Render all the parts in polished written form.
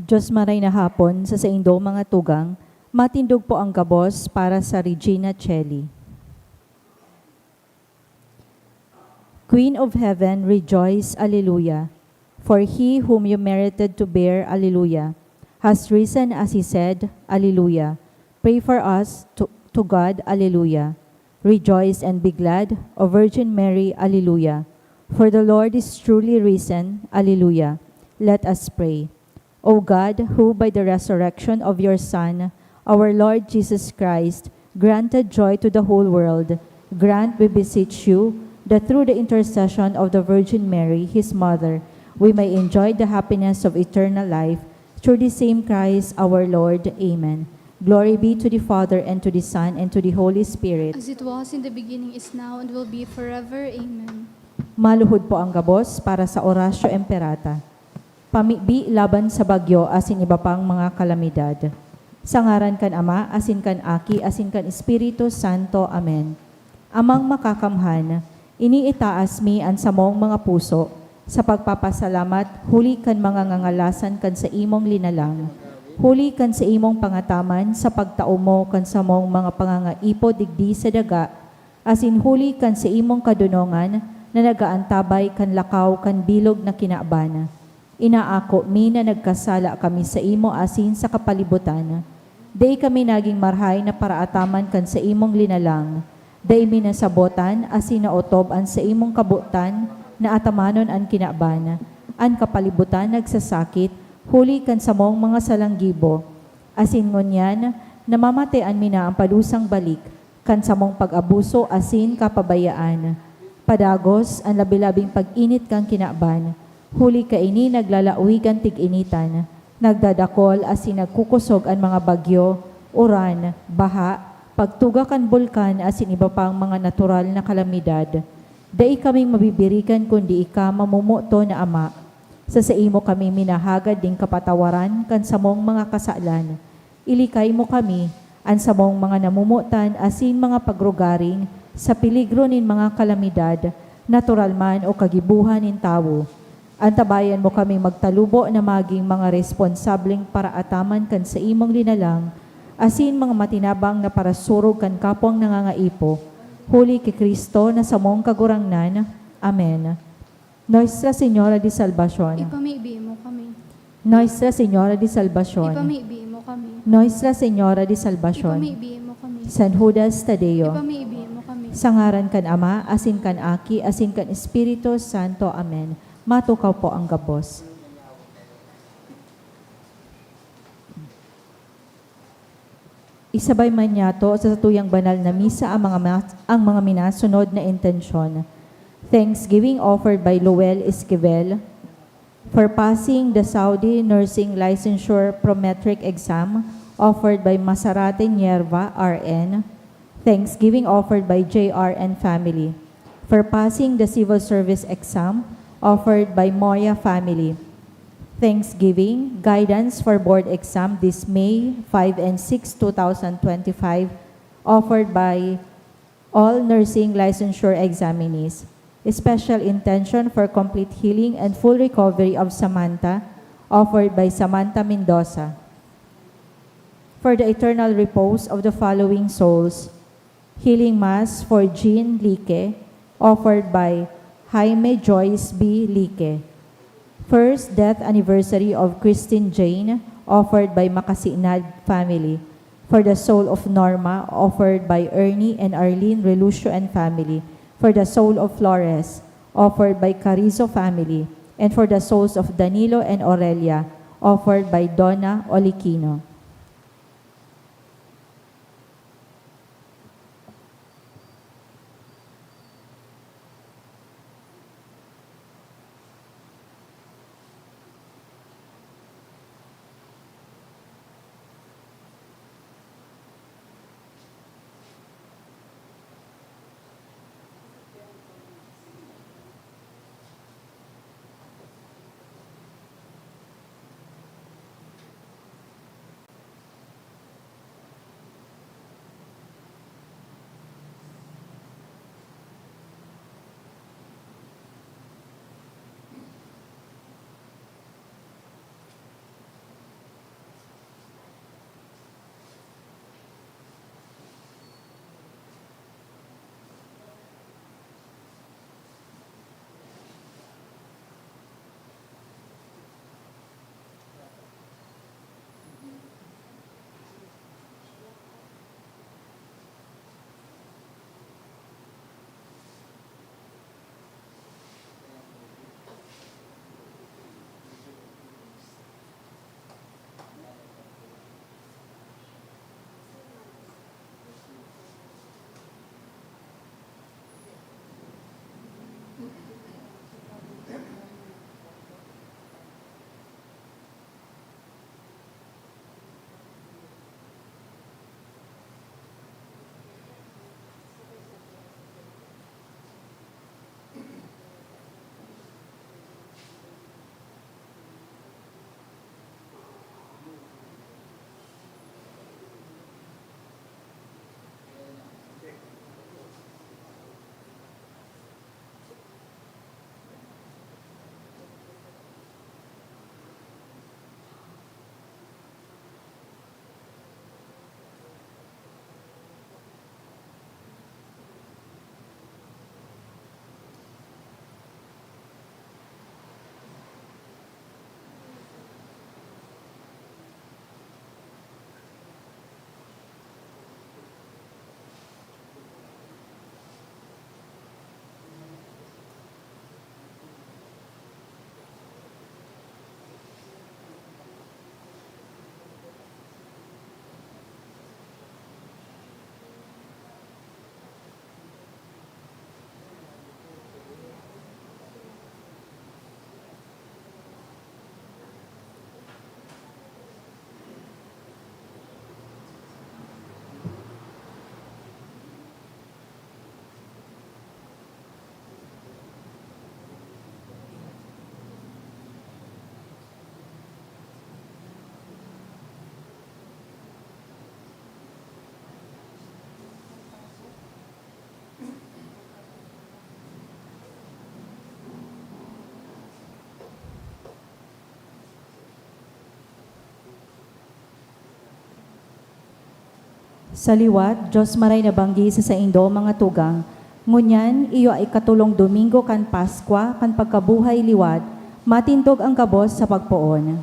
Diyos maray na hapon sa indo mga tugang, matindog po ang gabos para sa Regina Celli. Queen of Heaven, rejoice, Alleluia. For he whom you merited to bear, Alleluia, has risen as he said, Alleluia. Pray for us to God, Alleluia. Rejoice and be glad, O Virgin Mary, Alleluia. For the Lord is truly risen, Alleluia. Let us pray. O God, who by the resurrection of your Son, our Lord Jesus Christ, granted joy to the whole world, grant, we beseech you, that through the intercession of the Virgin Mary, his mother, we may enjoy the happiness of eternal life, through the same Christ our Lord. Amen. Glory be to the Father, and to the Son, and to the Holy Spirit. As it was in the beginning, is now, and will be forever. Amen. Maluhod po ang gabos para sa Oratio Imperata. Pamibi laban sa bagyo asin iba pang mga kalamidad. Sa ngaran kan Ama, asin kan Aki, asin kan Espiritu Santo. Amen. Amang makakamhan, iniitaas mi ang samong mga puso, sa pagpapasalamat, huli kan mga ngangalasan kan sa imong linalang, huli kan sa imong pangataman, sa pagtao mo kan sa mong mga pangangaipo digdi sa daga, asin huli kan sa imong kadunongan, na nagaantabay kan lakaw kan bilog na kinabana. Inaako mi na nagkasala kami sa imo asin sa kapalibutan. Day kami naging marhay na paraataman kan sa imong linalang. Day mi nasabotan asin naotob an sa imong kabutan na atamanon an kinabana. An kapalibutan nagsasakit, huli kan sa mong mga salanggibo. Asin ngunyan, namamatean mi na ang palusang balik, kan sa mong pag-abuso asin kapabayaan. Padagos ang labi-labing pag-init kang kinaban. Huli ka ini naglalawigan tig-initan, nagdadakol asin nagkukusog ang mga bagyo, uran, baha, pagtuga kan bulkan asin iba pang mga natural na kalamidad. Dai kaming mabibirikan kundi ika mamumuto na Ama. Sa imo kami minahagad ding kapatawaran kan samong mga kasalan. Ilikay mo kami, ang samong mga namumutan asin mga pagrugaring sa peligro nin mga kalamidad, natural man o kagibuhan nin tawo. Antabayan mo kaming magtalubo na maging mga responsableng para ataman kan sa imong linalang, asin mga matinabang na para surog kan kapwang nangangaipo, huli kay Kristo na sa mong kagurangnan. Amen. Nuestra Señora de Salvación. Ipamibi mo kami. Nuestra Señora de Salvación. Ipamibi mo kami. Nuestra Señora de Salvación. Ipamibi mo kami. San Judas Tadeo. Ipamibi mo kami. Sa ngaran kan Ama, asin kan Aki, asin kan Espiritu Santo. Amen. Matukaw po ang gabos. Isabay man yato sa satuyang banal na misa ang mga minasunod na intensyon. Thanksgiving offered by Luel Esquivel for passing the Saudi Nursing Licensure Prometric Exam offered by Masarate Nierva, RN. Thanksgiving offered by JR and family for passing the Civil Service Exam offered by Moya family. Thanksgiving, guidance for board exam this May 5 and 6, 2025, offered by all nursing licensure examinees. A special intention for complete healing and full recovery of Samantha, offered by Samantha Mendoza. For the eternal repose of the following souls, healing mass for Jean Lique, offered by Jaime Joyce B. Lique. First death anniversary of Christine Jane, offered by Makasinad family. For the soul of Norma, offered by Ernie and Arlene Relucio and family. For the soul of Flores, offered by Carrizo family. And for the souls of Danilo and Aurelia, offered by Donna Oliquino. Sa liwat, Diyos maray nabanggi sa saindo mga tugang. Ngunyan, iyo ay katulong Domingo kan Paskwa, kan pagkabuhay liwat, matindog ang kabos sa pagpoon.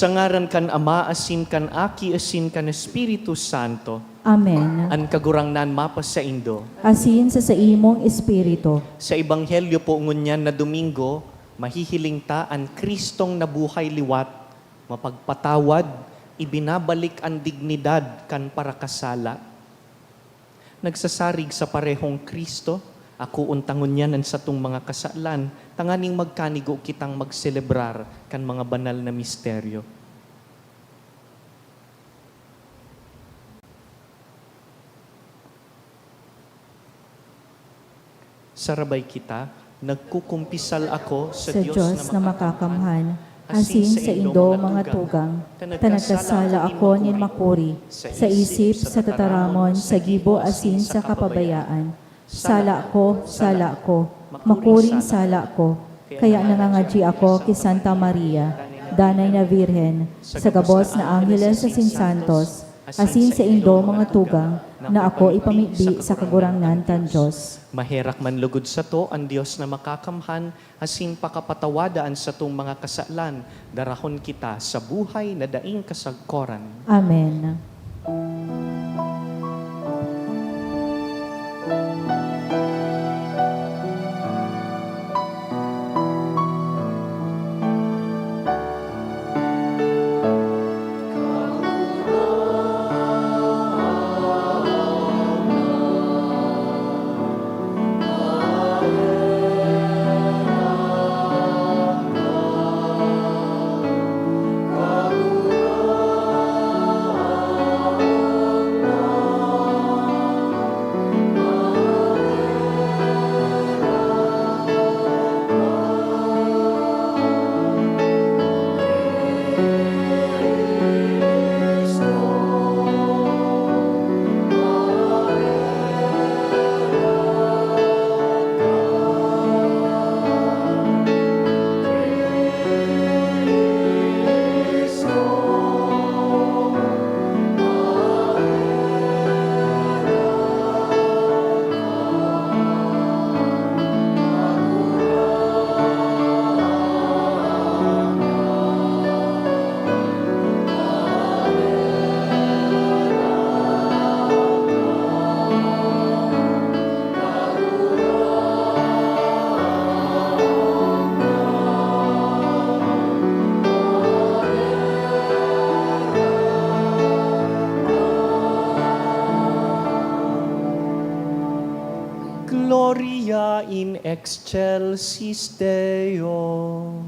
Sa ngaran kan Ama, asin kan Aki, asin kan Espiritu Santo, Amen. an kagurangnan mapas sa Indo. Asin sa imong espiritu. Sa Ebanghelyo po ngunyan na Domingo, mahihiling ta ang Kristong nabuhay liwat, mapagpatawad, ibinabalik ang dignidad kan parakasala. Nagsasarig sa parehong Kristo, ako untangon yan sa tung mga kasalan, tanganing magkanigo kitang magselebrar kan mga banal na misteryo. Sarabay kita, nagkukumpisal ako Sa Diyos na makakamhan, asin sa indo mga tugang, tanagkasala ako nin makuri, sa isip, sa tataramon, sa gibo, asin sa kapabayaan. Sala ko, makuring sala ko, kaya nangangadji ako kay Santa Maria, Danay na Virhen, sa gabos na Angeles asin Santos, asin sa indo mga tugang, na ako ipamibi sa kagurangnan tan Diyos. Maherak man lugod sa to, ang Diyos na makakamhan, asin pakapatawadaan sa tong mga kasalan, darahon kita sa buhay na daing kasagkoran. Amen. Gloria in excelsis Deo.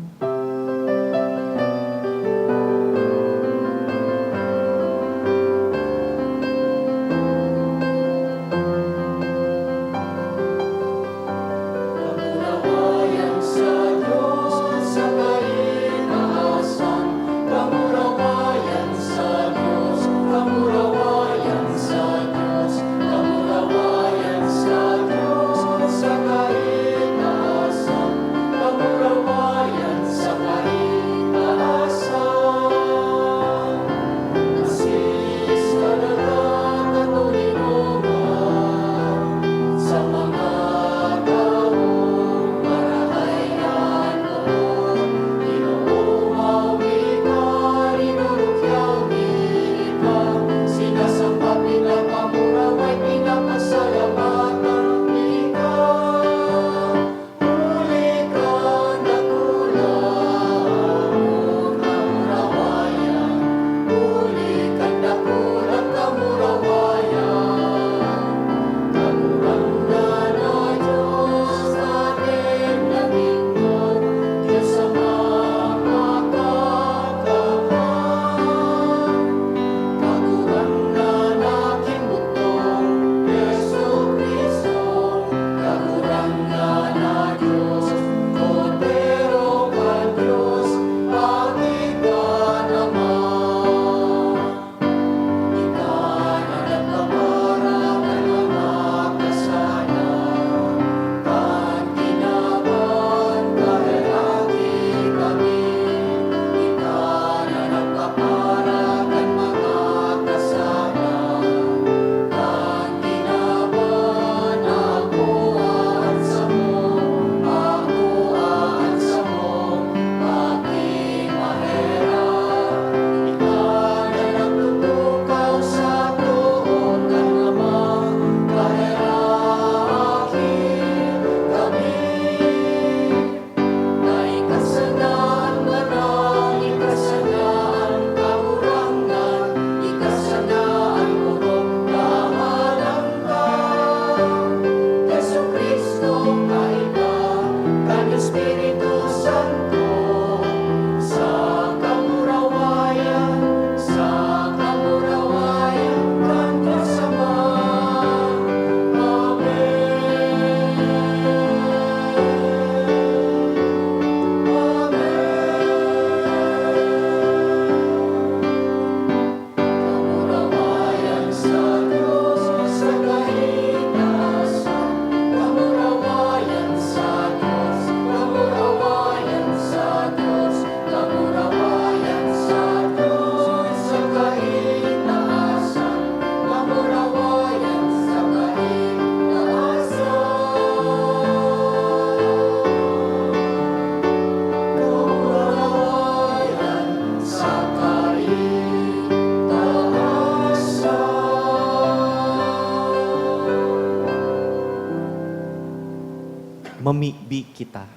pamikbi kita.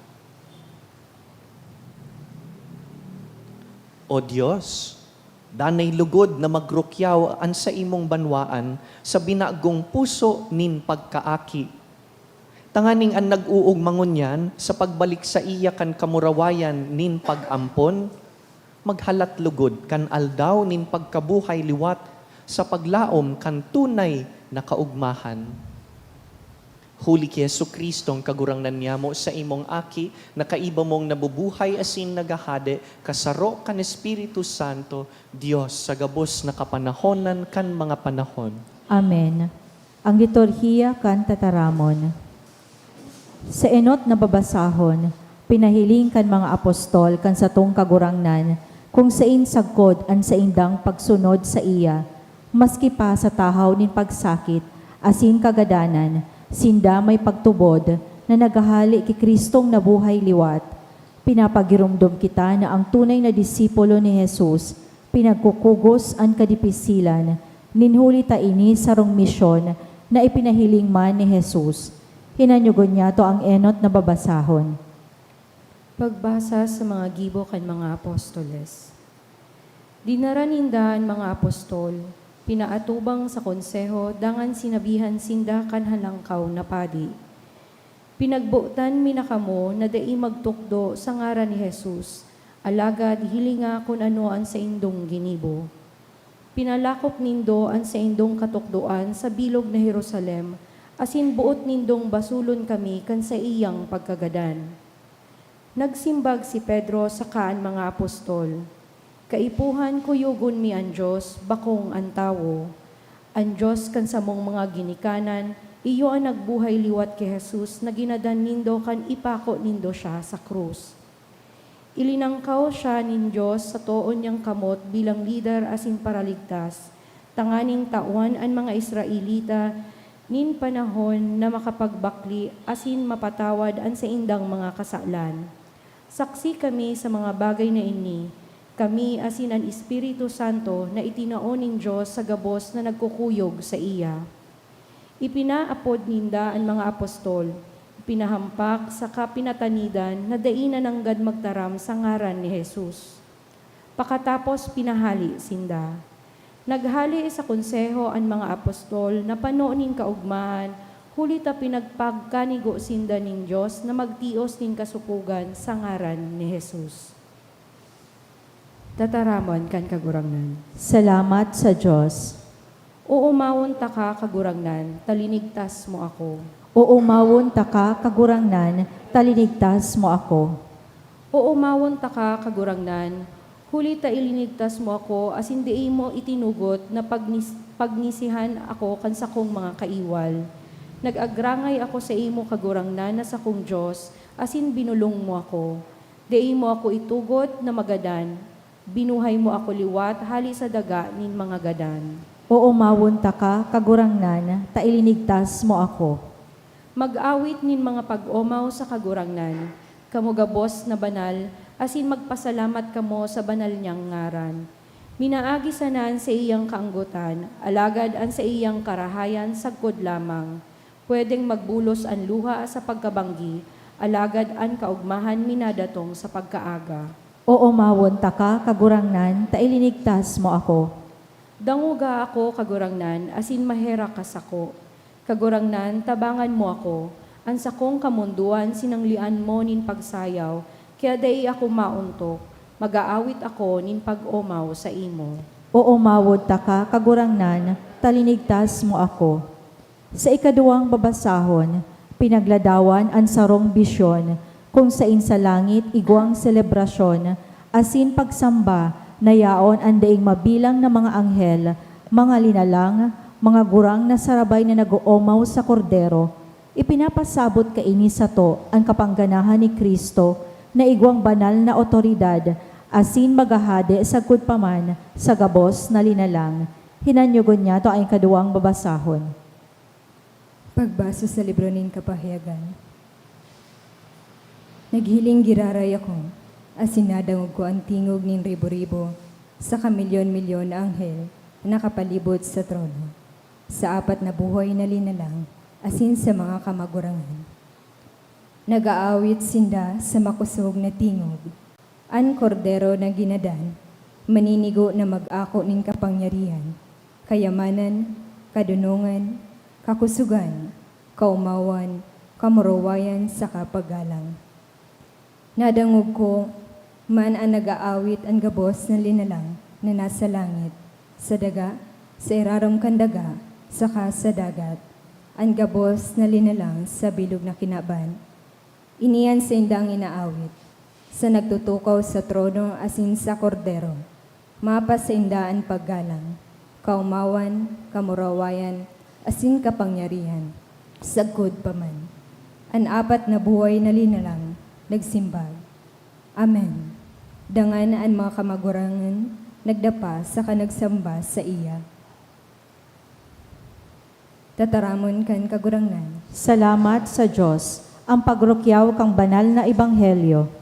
O Diyos, danay lugod na magrukyaw an sa imong banwaan sa binagong puso nin pagkaaki. Tanganing an nag-uog mangunyan sa pagbalik sa iya kan kamurawayan nin pag-ampon, maghalat lugod kan aldaw nin pagkabuhay liwat sa paglaom kan tunay na kaugmahan. Huli ki Jesucristong kagurangnan niya mo sa imong aki, na kaiba mong nabubuhay asin nagahade, kasaro kan Espiritu Santo, Diyos sa gabos na kapanahonan kan mga panahon. Amen. Ang liturhiya kan tataramon. Sa enot na babasahon, pinahiling kan mga apostol kan satong kagurangnan, kung sain sagkod an saindang pagsunod sa iya, maski pa sa tahaw nin pagsakit, asin kagadanan, sinda may pagtubod na naghahali ki Kristong nabuhay liwat. Pinapagirumdom kita na ang tunay na disipulo ni Jesus, pinagkukugos ang kadipisilan, ninhuli ta ini sarong misyon na ipinahiling man ni Jesus. Hinanyugon niya to ang enot na babasahon. Pagbasa sa mga gibo kan mga apostoles. Dinaraninda ang mga apostol, pinaatubang sa konseho, dangan sinabihan sinda kan halangkaw na padi. Pinagbutan minakamo na dai magtukdo sa ngaran ni Jesus, alagad hilinga kun ano an sa indong ginibo. Pinalakop nindo an sa indong katukdoan sa bilog na Jerusalem, asin buot nindong basulon kami kan sa iyang pagkagadan. Nagsimbag si Pedro sa kaan mga apostol, kaipuhan kuyugon mi ang Diyos, bakong ang tawo. Ang Diyos kan samong mga ginikanan, iyo ang nagbuhay liwat kay Jesus na ginadan nindo kan ipako nindo siya sa krus. Ilinangkaw siya nin Diyos sa toon niyang kamot bilang lider asin paraligtas, tanganing tauan ang mga Israelita nin panahon na makapagbakli asin mapatawad ang sa indang mga kasalan. Saksi kami sa mga bagay na ini, kami asin ang Espiritu Santo na itinaon ng Diyos sa gabos na nagkukuyog sa iya. Ipinaapod ninda ang mga apostol, pinahampak sa kapinatanidan na dainan ang gad magtaram sa ngaran ni Jesus. Pakatapos pinahali sinda. Naghali sa konseho ang mga apostol na panoonin kaugmahan, huli ta pinagpagkanigo sinda ning Diyos na magtios ning kasupugan sa ngaran ni Jesus. Tataramon kan kagurangnan. Salamat sa Diyos. Uumawon ta ka kagurangnan, talinigtas mo ako. Uumawon ta ka kagurangnan, talinigtas mo ako. Uumawon ta ka kagurangnan, huli ta ilinigtas mo ako, as hindi mo itinugot na pagnisihan ako kan sa kong mga kaiwal. Nag-agrangay ako sa imo kagurangnan na sa kong Diyos, asin binulong mo ako. Di mo ako itugot na magadan, binuhay mo ako liwat, hali sa daga nin mga gadan. Uumawon ta ka kagurangnan, tailinigtas mo ako. Mag-awit nin mga pag-umaw sa kagurangnan, kamugabos na banal, asin magpasalamat kamo sa banal niyang ngaran. Minaagi sanan sa iyang kaanggutan, alagad an sa iyang karahayan sagkod lamang. Pwedeng magbulos ang luha sa pagkabanggi, alagad an kaugmahan minadatong sa pagkaaga. Uumawon ta ka kagurangnan, tailinigtas mo ako. Danguga ako kagurangnan, asin mahera ka sako. Kagurangnan, tabangan mo ako, ang sakong kamunduan sinanglian mo nin pagsayaw, kaya dai ako mauntok, mag-aawit ako nin pag-umaw sa imo. Uumawon ta ka kagurangnan, talinigtas mo ako. Sa ikaduwang babasahon, pinagladawan ang sarong bisyon, kung sain sa langit igwang selebrasyon, asin pagsamba, nayaon ang daing mabilang na mga anghel, mga linalang, mga gurang na sarabay na nag-uumaw sa kordero. Ipinapasabot kaini sa to ang kapangganahan ni Kristo na igwang banal na otoridad, asin magahade sa kudpaman sa gabos na linalang. Hinanyugon niya to ang kaduwang babasahon. Pagbasa sa libro nin kapahayagan. Naghiling giraray ako, asinadangog ko ang tingog nin ribo-ribo sa kamilyon-milyon na anghel na nakapalibot sa trono, sa apat na buhay na linalang, asin sa mga kamagurangan. Nagaawit sinda sa makusog na tingog. An kordero na ginadan, maninigo na mag-ako ning kapangyarihan, kayamanan, kadunungan, kakusugan, kaumawan, kamurawayan sa kapagalang. Nadangog ko, man ang nagaawit ang gabos na linalang na nasa langit, sa daga, sa irarom kan daga, saka sa dagat, ang gabos na linalang sa bilog na kinaban. Iniyan sa indang inaawit, sa nagtutukaw sa trono asin sa kordero, mapa sa indaan paggalang, kaumawan, kamurawayan, asin kapangyarihan, sagkod pa man. An apat na buhay na linalang, nagsimbag. Amen. Dangan ang mga kamagurangan, nagdapa sa kanagsamba sa iya. Tataramon kan kagurangnan. Salamat sa Diyos, ang pagrukyaw kang banal na ebanghelyo.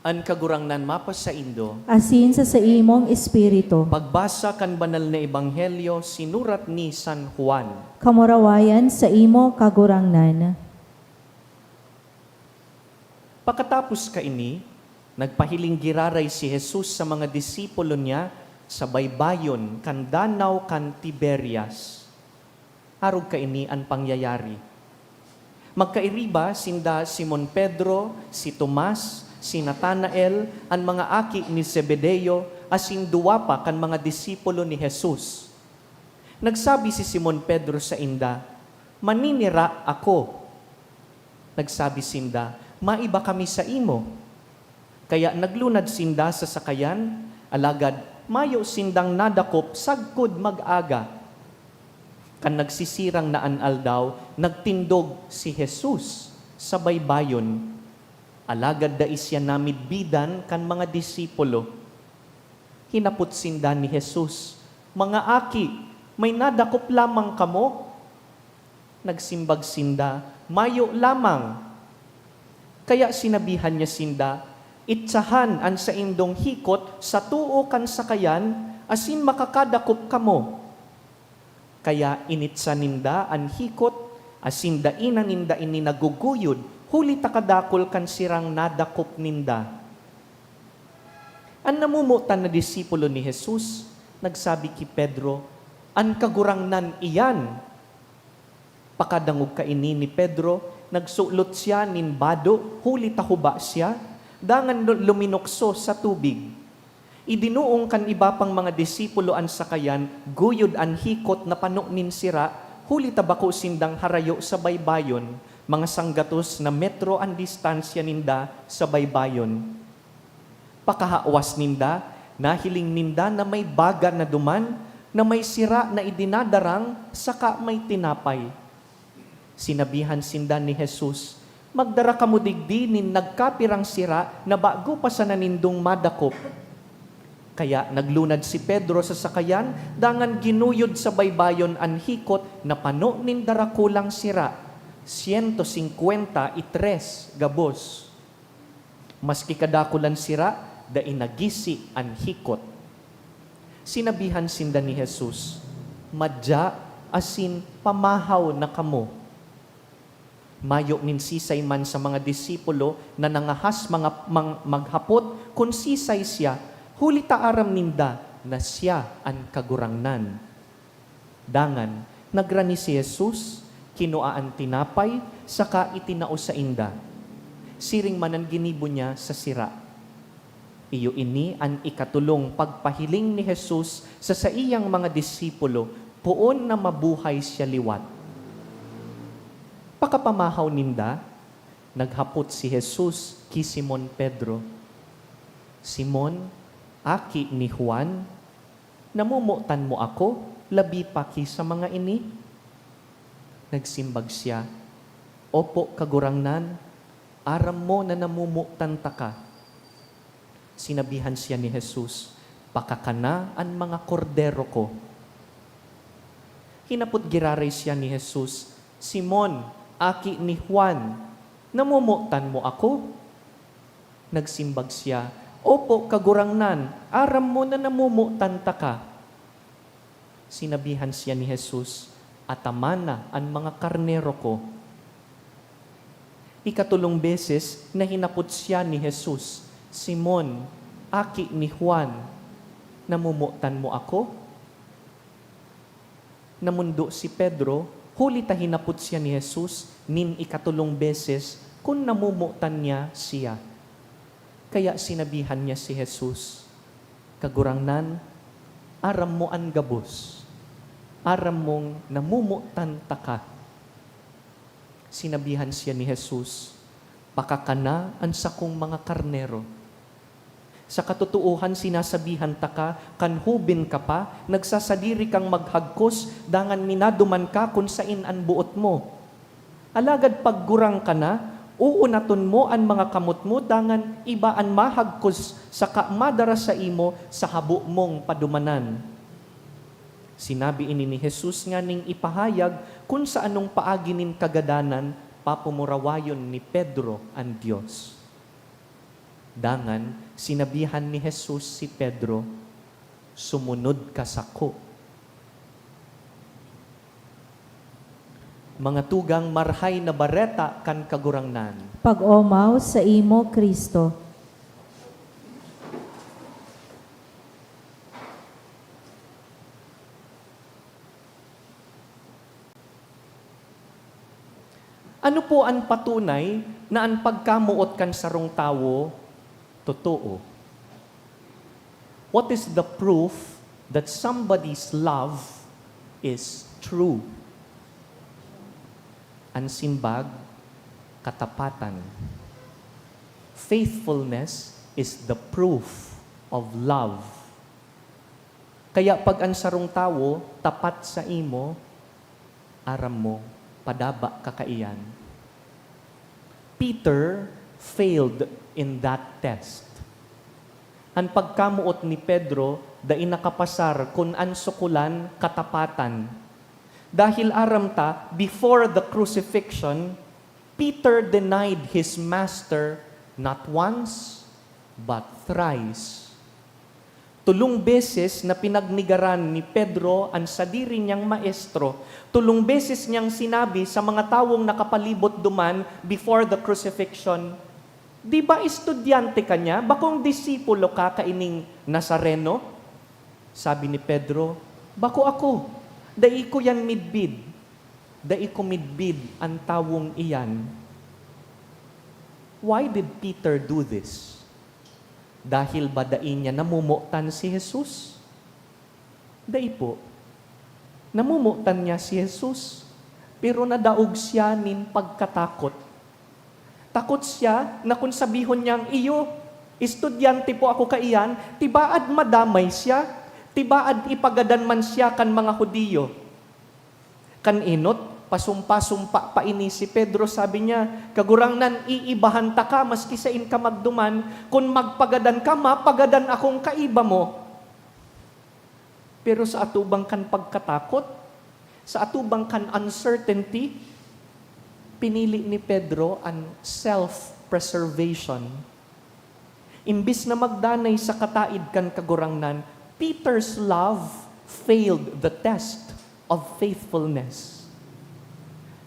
An kagurangnan mapas sa Indo, Asin sa imong espiritu, pagbasa kan banal na ebanghelyo sinurat ni San Juan. kamurawayan sa imo kagurangnan. Pagkatapos kaini, nagpahiling giraray si Jesus sa mga disipulo niya sa baybayon kan danaw kan Tiberias. Harog kaini ang pangyayari. Magkairiba sinda Simon Pedro, si Tomas, si Natanael, ang mga aki ni Zebedeo, asin duwa pa kan mga disipulo ni Jesus. Nagsabi si Simon Pedro sa inda, "Maninira ako." Nagsabi sinda, "Maiba kami sa imo." Kaya naglunad sinda sa sakayan, alagad mayo sindang nadakop sagkod mag-aga. Kan nagsisirang naan aldaw, nagtindog si Jesus sa baybayon. Alagad da isya namid bidan kan mga disipulo. Hinapot sinda ni Jesus, "Mga aki, may nadakop lamang kamo?" Nagsimbag sinda, "Mayo lamang." Kaya sinabihan niya sinda, "Itsahan an sa indong hikot sa tuo kan sakayan, asin makakadakop kamo." Kaya initsa ninda an hikot, asin dainan ninda ini naguguyod, huli takadakol kan sirang nadakop ninda. An namumutan na disipulo ni Jesus, nagsabi ki Pedro, "An kagurangnan iyan." Pakadangog kaini ni Pedro, nagsulot siya nin bado, huli tahuba siya, dangan luminokso sa tubig. Idinuong kan iba pang mga disipulo an sakayan, guyod an hikot na pano nin sira, huli tabako sindang harayo sa baybayon, mga sanggatos na metro ang distansya ninda sa baybayon. Pakahawas ninda, nahiling ninda na may baga na duman, na may sira na idinadarang, saka may tinapay. Sinabihan sinda ni Jesus, "Magdara kamo digdi nin nagkapirang sira na bago pa sa nanindong madakop." Kaya naglunad si Pedro sa sakayan, dangan ginuyod sa baybayon an hikot na pano nin darakulang sira, 153 gabos. Maski kadakulan sira, da inagisi an hikot. Sinabihan sinda ni Jesus, "Madya asin pamahaw na kamo." Mayo nin sisay man sa mga disipulo na nangahas maghapot kung sisay siya, huli taaram ninda na siya ang kagurangnan. Dangan, nagrani si Jesus, kinuaan tinapay, saka itinao sa inda. Siring manan ginibo niya sa sira. Iyo ini ang ikatulong pagpahiling ni Jesus sa iyang mga disipulo, puon na mabuhay siya liwat. Pakapamahaw ninda, naghapot si Jesus ki Simon Pedro, "Simon, aki ni Juan, namumutan mo ako?" labi pa ki sa mga ini? Nagsimbag siya, Opo, kagurangnan, aram mo na namumutanta ka. Sinabihan siya ni Jesus, pakakana ang mga kordero ko. Hinapot giraray siya ni Jesus, Simon, aki ni Juan, namumutan mo ako? Nagsimbag siya, Opo, kagurangnan, aram mo na namumutanta ka. Sinabihan siya ni Jesus, atamana ang mga karnero ko. Ikatulong beses na hinapot siya ni Jesus, Simon, aki ni Juan, namumutan mo ako? Namundo si Pedro, huli ta hinapot siya ni Jesus, nin ikatulong beses kung namumutan niya siya. Kaya sinabihan niya si Jesus, kagurangnan, aram mo ang gabos, aram mong namumutanta ka. Sinabihan siya ni Jesus, pakakana ang sakong mga karnero. Sa katotohan sinasabihan ta ka, kanhubin ka pa, nagsasadiri kang maghagkos, dangan minaduman ka kung sain ang buot mo. Alagad paggurang ka na, uunaton mo ang mga kamot mo, dangan iba ang mahagkos sa madara sa imo sa habo mong padumanan. Sinabi ini ni Jesus nga ning ipahayag kung sa anong paaginin kagadanan papumurawayon ni Pedro ang Diyos. Dangan, sinabihan ni Jesus si Pedro, sumunod ka sako. Mga tugang marhay na bareta kan kagurangnan. Pag-omaw sa imo, Kristo. Ano po ang patunay na ang pagkamuot kan sarong tawo, totoo? What is the proof that somebody's love is true? Ang simbag, katapatan. Faithfulness is the proof of love. Kaya pag ang sarong tawo, tapat sa imo, aram mo, padaba kakaiyan. Peter failed in that test. Ang pagkamuot ni Pedro, dai nakapasar kung an sukulan katapatan. Dahil aram ta, before the crucifixion, Peter denied his master not once, but thrice. Tulong beses na pinagnigaran ni Pedro ang sadiri niyang maestro. Tulong beses niyang sinabi sa mga tawong nakapalibot duman before the crucifixion, di ba estudyante ka niya? Bakong disipulo ka kaining Nazareno? Sabi ni Pedro, bako ako. Dai ko yan midbid. Dai ko midbid ang tawong iyan. Why did Peter do this? Dahil ba dain niya namumutan si Jesus? Dai po. Namumutan niya si Jesus. Pero nadaog siya nin pagkatakot. Takot siya na kung sabihon niyang, iyo, estudyante po ako kaiyan, tibaad madamay siya, tibaad ipagadan man siya kan mga Hudiyo. Kan inot, pasumpa-sumpa pa ini si Pedro, sabi niya, kagurangnan iibahan ta ka, maski sa in ka magduman, kung magpagadan ka, mapagadan akong kaiba mo. Pero sa atubang kan pagkatakot, sa atubang kan uncertainty, pinili ni Pedro ang self-preservation. Imbis na magdanay sa kataid kan kagurangnan, Peter's love failed the test of faithfulness.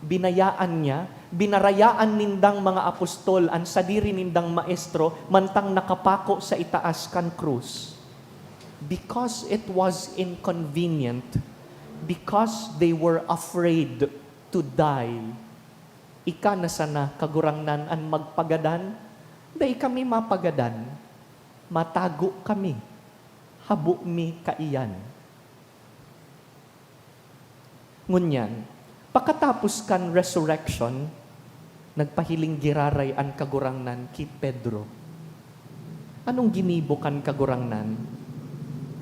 Binayaan niya, binarayaan nindang mga apostol ang sadiri nindang maestro mantang nakapako sa itaas kan krus. Because it was inconvenient, because they were afraid to die, ika na sana kagurangnan ang magpagadan, dahil kami mapagadan, matago kami, habo mi kaiyan. Ngunyan, pagkatapos kan resurrection, nagpahiling giraray ang kagurangnan ki Pedro. Anong ginibo kan kagurangnan?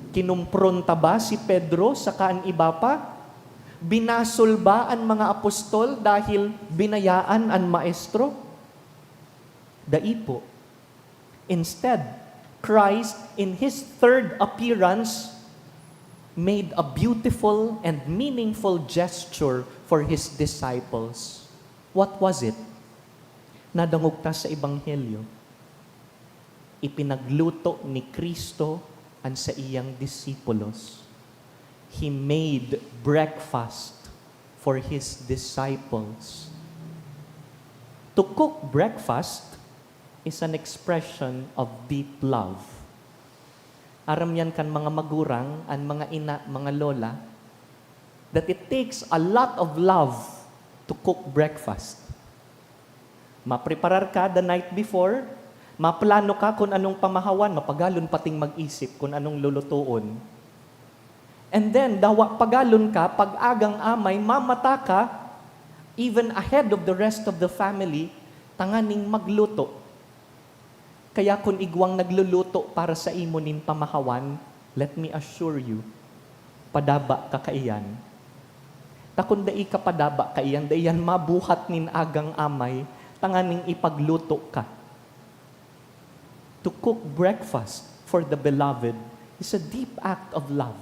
Kinumpronta ba si Pedro sa kaan iba pa? Binasol ba ang mga apostol dahil binayaan ang maestro? Daipo. Instead, Christ, in His third appearance, made a beautiful and meaningful gesture for His disciples. What was it? Nadangog ta sa Ebanghelyo. Ipinagluto ni Kristo ang sa iyang disipulos. He made breakfast for His disciples. To cook breakfast is an expression of deep love. Aram yan kan mga magurang, ang mga ina, mga lola, that it takes a lot of love to cook breakfast. Mapreparar ka the night before, maplano ka kung anong pamahawan, mapagalon pating mag-isip kung anong lulutuon. And then, dawa pagalon ka, pag-agang amay, mamata ka, even ahead of the rest of the family, tanganing magluto. Kaya kung igwang nagluluto para sa imo nin pamahawan, let me assure you, padaba ka kaiyan. Takon dai ka padaba kaiyan, daiyan mabuhat nin agang amay, tanganing ipagluto ka. To cook breakfast for the beloved is a deep act of love.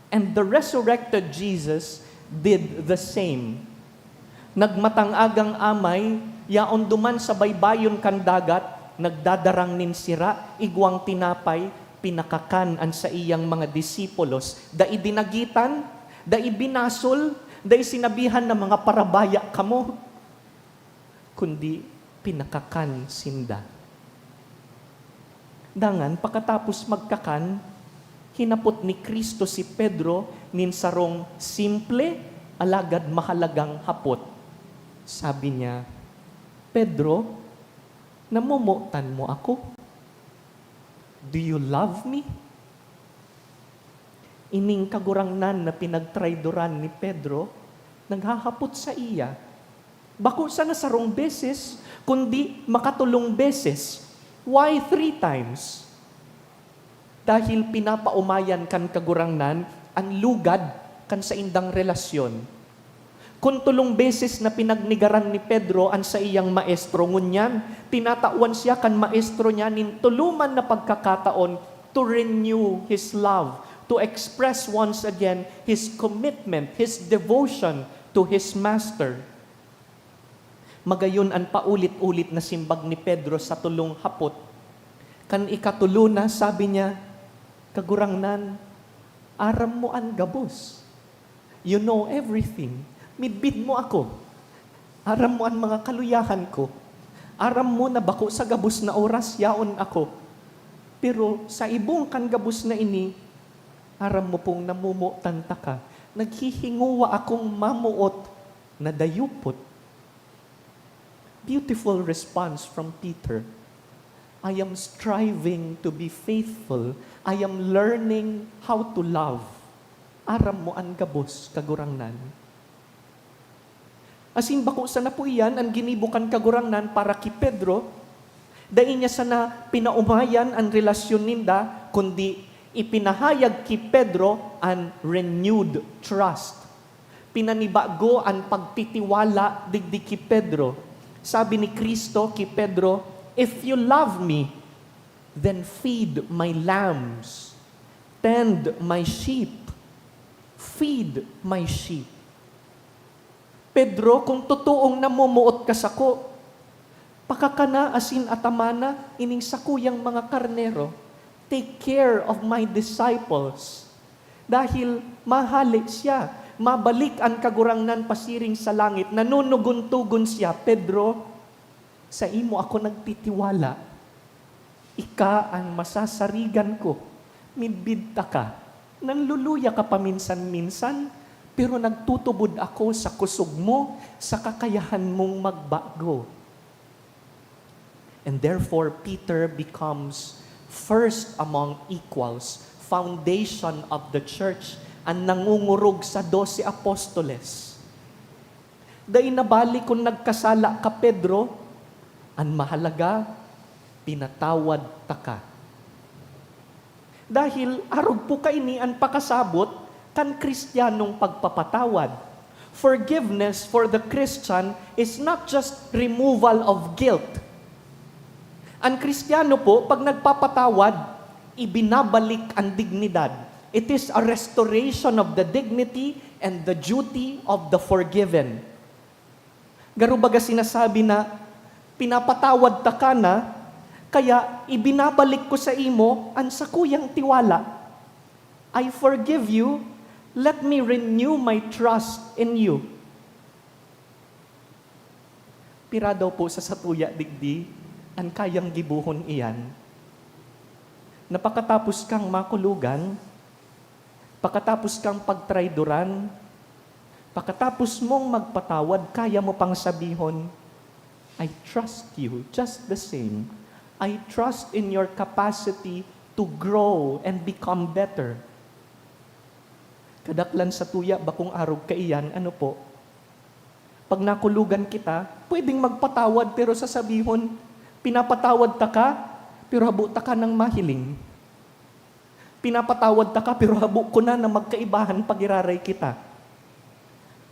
And the resurrected Jesus did the same. Nagmatangagang amay, yaon duman sa baybayon kan dagat, nagdadarang nin sira, igwang tinapay, pinakakan an sa iyang mga disipulos, da idinagitan, da ibinasol, da sinabihan na mga parabaya kamo, kundi pinakakan sinda. Dangan, pagkatapos magkakan, hinapot ni Kristo si Pedro nin sarong simple, alagad mahalagang hapot. Sabi niya, Pedro, namumutan mo ako? Do you love me? Ining kagurangnan na pinagtraidoran ni Pedro, naghahapot sa iya. Bako sa nasarong beses, kundi makatulong beses. Why 3 times? Dahil pinapaumayan kan kagurangnan, ang lugad kan sa indang relasyon. Kung tulong beses na pinagnigaran ni Pedro ang sa iyang maestro, ngunyan, tinatawan siya kan maestro niya nin tuluman na pagkakataon to renew his love, to express once again his commitment, his devotion to his master. Magayon ang paulit-ulit na simbag ni Pedro sa tulong hapot. Kan ikatulo na, sabi niya, kagurangnan, aram mo ang gabos. You know everything. Midbid mo ako. Aram mo ang mga kaluyahan ko. Aram mo na bako sa gabos na oras, yaon ako. Pero sa ibong kan gabos na ini, aram mo pong namumutan ta ka. Naghihinguwa akong mamuot na dayupot. Beautiful response from Peter. I am striving to be faithful. I am learning how to love. Aram mo ang gabos, kagurangnan. Asin bako sana po iyan, ang ginibukan kagurangnan para ki Pedro, dahil niya sana pinaumayan ang relasyon ninda, kundi ipinahayag ki Pedro ang renewed trust. Pinanibago ang pagtitiwala digdi ki Pedro. Sabi ni Kristo ki Pedro, if you love me, then feed my lambs, tend my sheep, feed my sheep. Pedro, kung totoong namumuot ka sako, pakakana asin atamana ining sakuyang mga karnero, take care of my disciples. Dahil mahali siya, mabalik ang kagurangnan pasiring sa langit, nanunugun-tugun siya, Pedro, sa imo ako nagtitiwala. Ika ang masasarigan ko. Midbidta ka. Nanluluya ka paminsan-minsan, pero nagtutubod ako sa kusog mo, sa kakayahan mong magbago. And therefore, Peter becomes first among equals, foundation of the church, ang nangungurog sa 12 apostoles. Dahil nabali kung nagkasala ka, Pedro, ang mahalaga, pinatawad ta ka. Dahil arog po kaini ang pakasabot kan Kristiyanong pagpapatawad. Forgiveness for the Christian is not just removal of guilt. Ang Kristiyano po, pag nagpapatawad, ibinabalik ang dignidad. It is a restoration of the dignity and the duty of the forgiven. Garubaga sinasabi na, pinapatawad ta ka na, kaya ibinabalik ko sa imo ang sakuyang tiwala. I forgive you, let me renew my trust in you. Pira daw po sa satuya digdi, ang kayang gibuhon iyan. Napakatapos kang makulugan, pakatapos kang pagtrayduran, pakatapos mong magpatawad, kaya mo pang sabihon, I trust you just the same. I trust in your capacity to grow and become better. Kadaklan sa tuya, bakong arog ka iyan, ano po? Pag nakulugan kita, pwedeng magpatawad pero sasabihon, pinapatawad ta ka, pero habo ta ka ng mahiling. Pinapatawad ta ka, pero habo ko na magkaibahan pag iraray kita.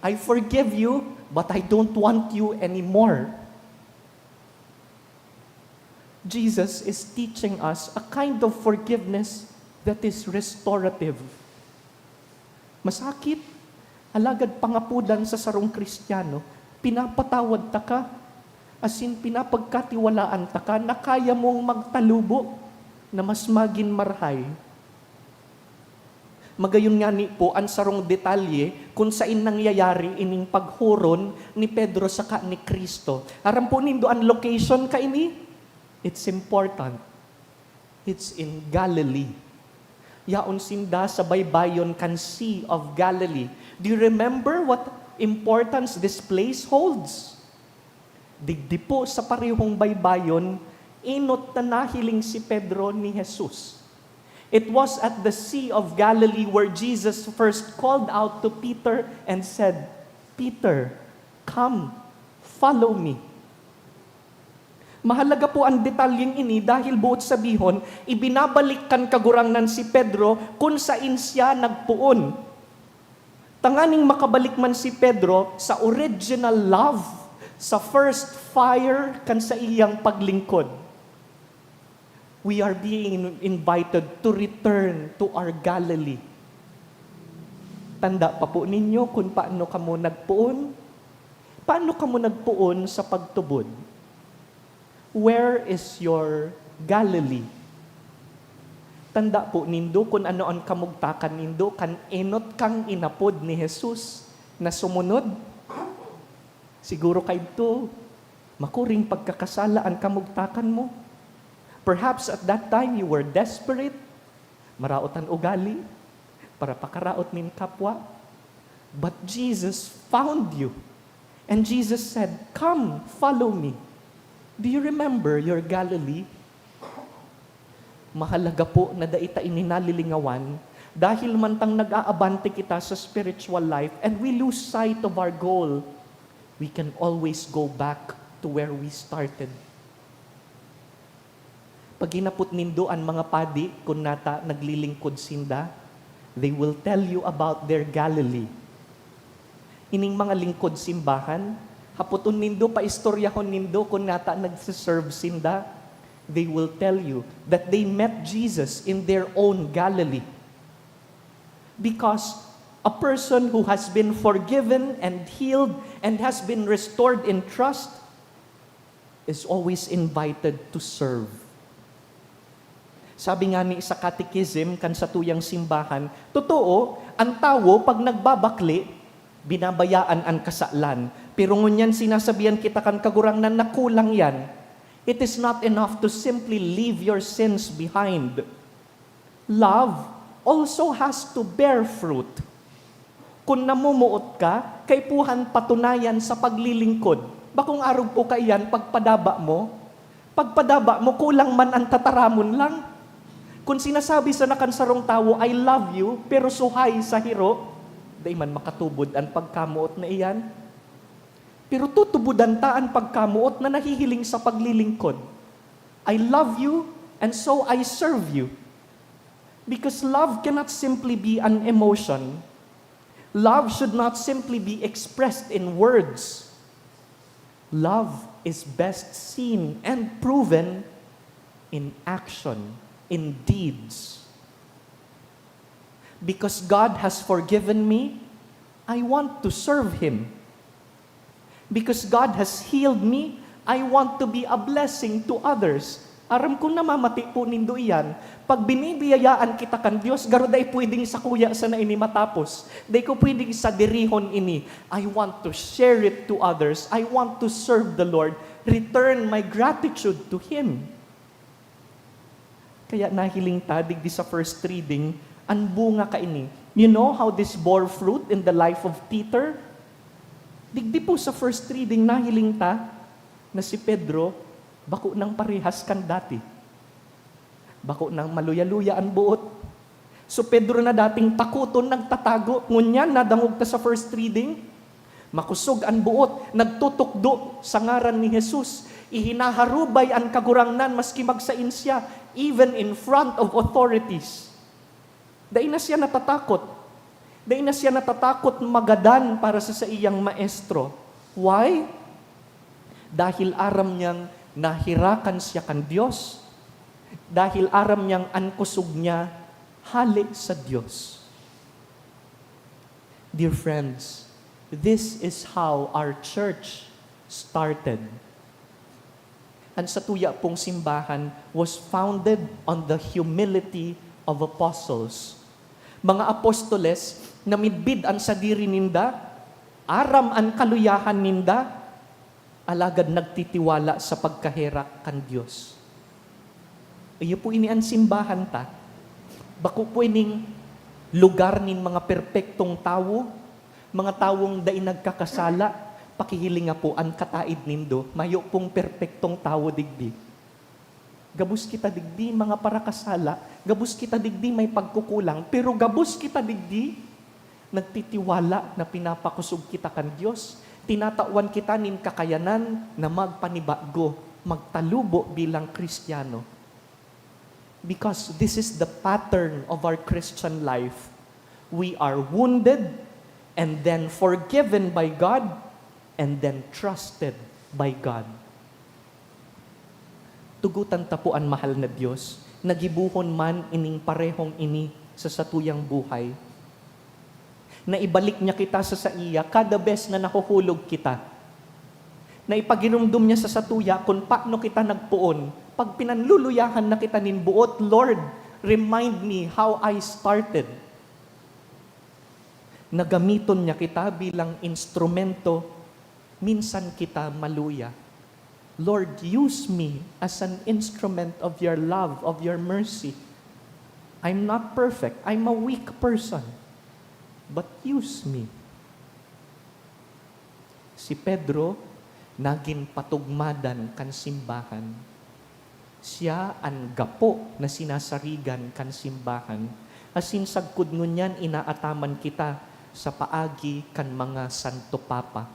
I forgive you, but I don't want you anymore. Jesus is teaching us a kind of forgiveness that is restorative. Masakit, alagad pangapudan sa sarong Kristiyano, pinapatawad ta ka, as in pinapagkatiwalaan ta ka, na kaya mong magtalubo na mas maging marhay. Magayon nga ni po ang sarong detalye kung saan nangyayari ining paghuron ni Pedro saka ni Kristo. Aram po nindo ang location ka ini? It's important. It's in Galilee. Yaon sinda sa baybayon kan Sea of Galilee. Do you remember what importance this place holds? Digdi po sa parehong baybayon, inot na nahiling si Pedro ni Jesus. It was at the Sea of Galilee where Jesus first called out to Peter and said, Peter, come, follow me. Mahalaga po ang detalyeng ini dahil buot sabihon, ibinabalik kan kagurangnan si Pedro kung saan siya nagpuon. Tanganing makabalik man si Pedro sa original love, sa first fire kan sa iyang paglingkod. We are being invited to return to our Galilee. Tanda pa po ninyo kung paano kamo nagpuon? Paano kamo nagpuon sa pagtubod? Where is your Galilee? Tanda po nindo kung ano ang kamugtakan nindo, kan enot kang inapod ni Jesus na sumunod. Siguro kay ito, makuring pagkakasala ang kamugtakan mo. Perhaps at that time you were desperate, maraot ang ugali, para pakaraot min kapwa. But Jesus found you. And Jesus said, come, follow me. Do you remember your Galilee? Mahalaga po na daita ininalilingawan dahil mantang nag-aabante kita sa spiritual life and we lose sight of our goal, we can always go back to where we started. Pag inapot nindo ang mga padi kung nata naglilingkod sinda, they will tell you about their Galilee. Ining mga lingkod simbahan, haputon nindo, paistoryahon nindo kung nata nagsiserve sinda, they will tell you that they met Jesus in their own Galilee. Because a person who has been forgiven and healed and has been restored in trust is always invited to serve. Sabi nga ni sa catechism kan sa tuyang simbahan, totoo, ang tao pag nagbabakli, binabayaan ang kasalan. Pero ngunyan sinasabihan kita kan kagurangnan na kulang yan. It is not enough to simply leave your sins behind. Love also has to bear fruit. Kung namumuot ka, kay puhan patunayan sa paglilingkod. Bakong arog po kayan pagpadaba mo? Pagpadaba mo, kulang man ang tataramon lang. Kung sinasabi sa nakansarong tao, I love you, pero suhay sa hiro, di man makatubod ang pagkamuot na iyan. Pero tutubudan ta ang pagkamuot na nahihiling sa paglilingkod. I love you, and so I serve you. Because love cannot simply be an emotion. Love should not simply be expressed in words. Love is best seen and proven in action, in deeds. Because God has forgiven me, I want to serve Him. Because God has healed me, I want to be a blessing to others. Aram kung namamati po nindo iyan, pag binibiyayaan kita kan Diyos, garo day pwedeng sa kuya sa na ini matapos. Day ko pwedeng sa dirihon ini. I want to share it to others. I want to serve the Lord. Return my gratitude to Him. Kaya nahiling ta, digdi sa first reading, ang bunga ka ini. You know how this bore fruit in the life of Peter? Digdi po sa first reading, nahiling ta, na si Pedro, bako nang parehas kan dati. Bako nang maluya-luya ang buot. So Pedro na dating takuton, nagtatago. Ngunyan, nadangog ta sa first reading. Makusog ang buot, nagtutukdo sa ngaran ni Jesus. Ihinaharubay ang kagurangnan maski magsain siya, even in front of authorities. Dahil na siya natatakot. Dahil na siya natatakot magadan para sa iyang maestro. Why? Dahil aram niyang nahirakan siya kan Diyos. Dahil aram niyang ankusog niya halik sa Diyos. Dear friends, this is how our church started. Ang satuya pong simbahan was founded on the humility of apostles. Mga apostoles na midbid ang sadiri ninda, aram ang kaluyahan ninda, alagad nagtitiwala sa pagkahera kan Diyos. Iyo po ini ang simbahan ta. Bako po ining lugar nin mga perpektong tawo, mga tawong dai nagkakasala, pakihiling nga po ang kataid nindo, mayo pong perpektong tawo digdi. Gabus kita digdi mga parakasala, gabus kita digdi may pagkukulang, pero gabus kita digdi nagtitiwala na pinapakusog kita kan Diyos. Tinatawan kita nin kakayanan na magpanibago, magtalubo bilang Kristiyano. Because this is the pattern of our Christian life. We are wounded and then forgiven by God and then trusted by God. Tugutan ta po ang mahal na Diyos, nagibuhon man ining parehong ini sa satuyang buhay. Na ibalik niya kita sa iya kada bes na nahuhulog kita. Na ipaginumdum niya sa satuya kung paano kita nagpuon. Pag pinanluluyahan na kita nin buot, Lord, remind me how I started. Nagamiton niya kita bilang instrumento, minsan kita maluya. Lord, use me as an instrument of your love, of your mercy. I'm not perfect. I'm a weak person. But use me. Si Pedro, naging patugmadan kan simbahan. Siya ang gapo na sinasarigan kan simbahan. Asin sagkod ngunyan inaataman kita sa paagi kan mga Santo Papa.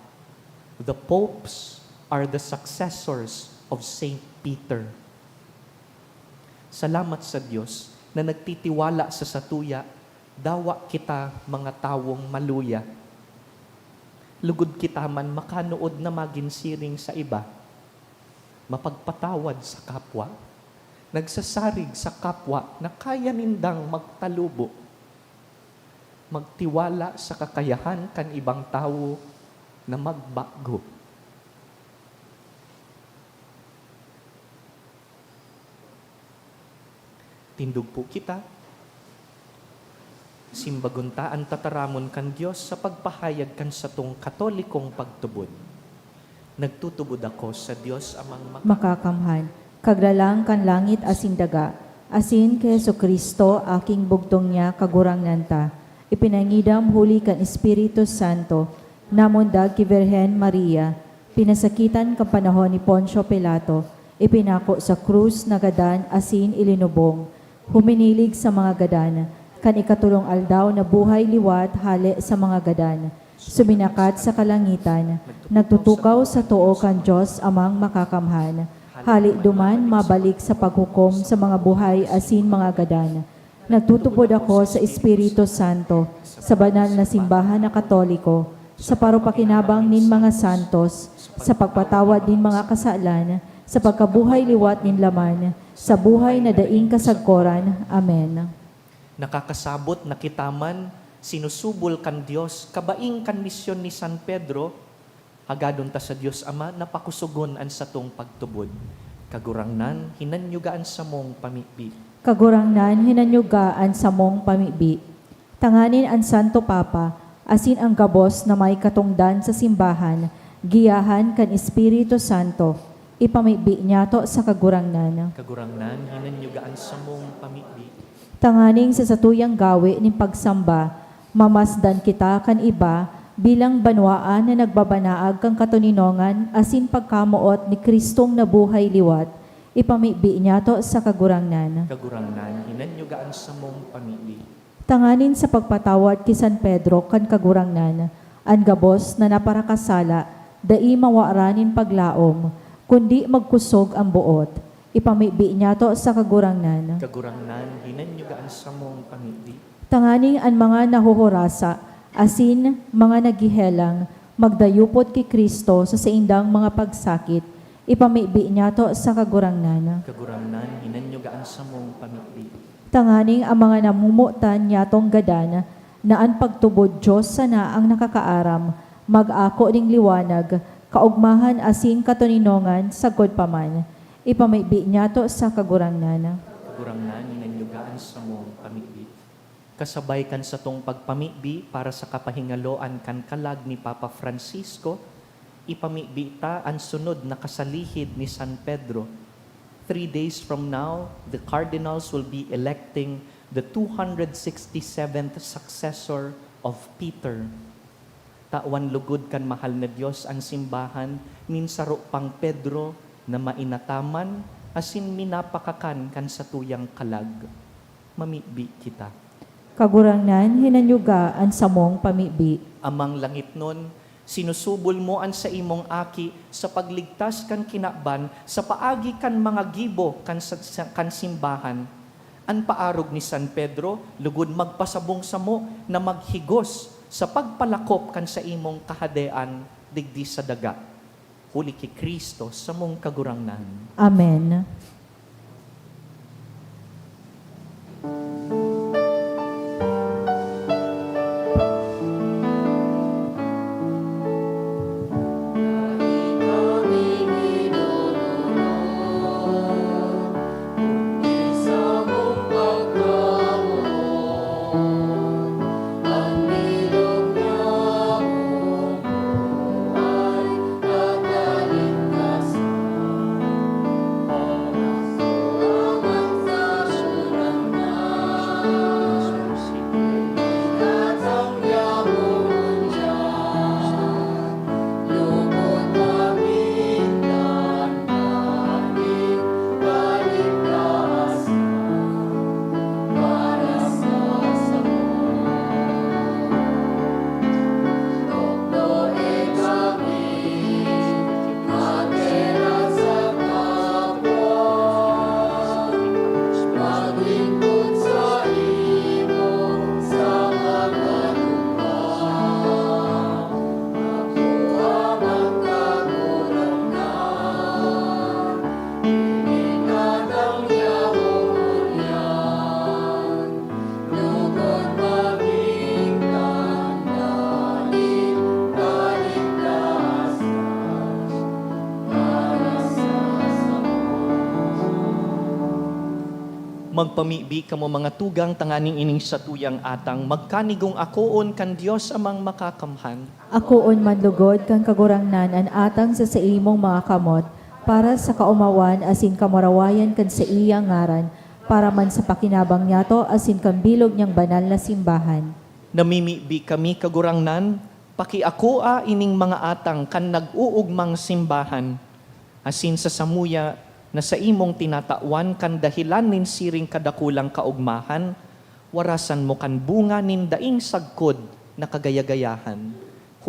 The popes are the successors of Saint Peter. Salamat sa Diyos na nagtitiwala sa satuya, dawa kita mga tawong maluya. Lugod kita man makanood na maginsiring sa iba, mapagpatawad sa kapwa, nagsasarig sa kapwa na kaya nindang magtalubo, magtiwala sa kakayahan kan ibang tao na magbago. Tindog po kita, simbagunta ang tataramon kan Diyos sa pagpahayag kan sa tong katolikong pagtubod. Nagtutubod ako sa Diyos amang Makakamhan, kaglalang kan langit asin daga, asin kay Jesucristo aking bugtong niya kagurangnan ta. Ipinangidam huli kan Espiritu Santo, namundag ki Virhen Maria, pinasakitan kan panahon ni Poncio Pilato, ipinako sa krus na gadan asin ilinubong, huminilig sa mga gadan, kan ikatulong aldaw na buhay liwat hali sa mga gadan, suminakat sa kalangitan, nagtutukaw sa tuo kan Diyos amang makakamhan, hali duman mabalik sa paghukom sa mga buhay asin mga gadan, Nagtutubod ako sa Espiritu Santo, sa banal na simbahan na Katoliko, sa parupakinabang nin mga santos, sa pagpatawad nin mga kasalan, sa pagkabuhay liwat nin laman, sa buhay na daing kasagkoran. Amen. Nakakasabot na kitaman, sinusubol kan Dios, kabaing kan misyon ni San Pedro, hagadon ta sa Dios Ama, napakusugon an satong pagtubod. Kagurangnan, hinanyugaan sa mong pamipi. Kagurangnan, hinanyugaan sa mong pamibi. Tanganin ang Santo Papa, asin ang gabos na may katungdan sa simbahan, giyahan kan Espiritu Santo, ipamibi niya to sa kagurangnan. Kagurangnan, hinanyugaan sa mong pamipi. Tanganing sa satuyang gawi ni pagsamba, mamasdan kita kan iba bilang banwaan na nagbabanaag kang katuninongan asin pagkamuot ni Kristong nabuhay liwat, ipamibi niya to sa kagurangnan. Kagurangnan, hinanyugaan sa mong pamipi. Tanganin sa pagpatawad ki San Pedro kan kagurangnan, ang gabos na naparakasala, dai mawaranin paglaom, kundi magkusog ang buot. Ipamibi niya to sa kagurangnan. Kagurangnan, hinanyugaan sa mong pamipi. Tanganing ang mga nahuhurasa, asin mga nagihelang, magdayupot ki Kristo sa saindang mga pagsakit, ipamibi niya to sa kagurangnan. Kagurangnan, hinanyugaan sa mong pamipi. Tanganing ang mga namumutan niya tong gadan, na ang pagtubod Diyos sana ang nakakaaram, mag-ako ning liwanag, kaugmahan asin katuninongan, sagod paman. Ipamibi niya to sa kagurangnan. Kagurangnan, hinanyugaan sa mong pamipi. Kasabay kan sa tong pagpamibi para sa kapahingaloan kan kalag ni Papa Francisco, ipamibi ta ang sunod na kasalihid ni San Pedro. 3 days from now, the cardinals will be electing the 267th successor of Peter. Tawan lugod kan mahal na Diyos ang simbahan, minsaro pang Pedro na mainataman, asin minapakakan kan sa tuyang kalag. Mamibi kita. Kagurangnan, hinanyugaan sa mong pamibi. Amang langit nun, sinusubol mo an sa imong aki sa pagligtas kan kinaban, sa paagi kan mga gibo kan simbahan. An paarog ni San Pedro, lugod magpasabong sa mo na maghigos sa pagpalakop kan sa imong kahadean digdi sa daga. Huli ki Kristo sa mong kagurangnan. Amen. Magpamibi kamo mga tugang tanganing ining sa tuyang atang, magkanigong akoon kan Dios amang makakamhan. Akoon manlugod kang kagurangnan an atang sa imong mga kamot, para sa kaumawan asin kamarawayan kan sa iyang ngaran, para man sa pakinabang niya to asin kan bilog niyang banal na simbahan. Namimibi kami kagurangnan, pakiakoa ining mga atang kan nag-uugmang simbahan, asin sa samuya na sa imong tinatawan kan dahilan nin siring kadakulang kaugmahan, warasan mo kan bunga nin daing sagkod na kagayagayahan.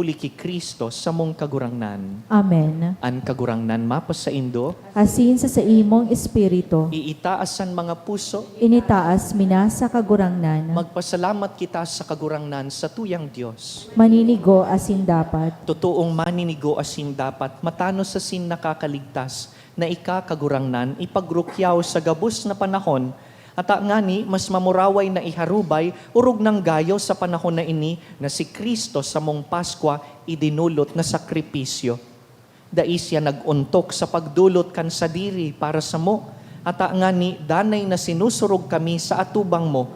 huli ki Kristo sa mong kagurangnan. Amen. An kagurangnan mapas sa Indo, Asin sa imong espiritu, iitaasan mga puso, initaas mina sa kagurangnan, magpasalamat kita sa kagurangnan sa tuyang Diyos. maninigo asin dapat, Totoong maninigo asin dapat matano sa sin nakakaligtas na ikakagurangnan ipagrukyaw sa gabus na panahon at ngani mas mamuraway na iharubay urog ng gayo sa panahon na ini na si Kristo sa mong Paskwa idinulot na sakripisyo. Dais siya naguntok sa pagdulot kan sa diri para sa mo at ngani danay na sinusurog kami sa atubang mo.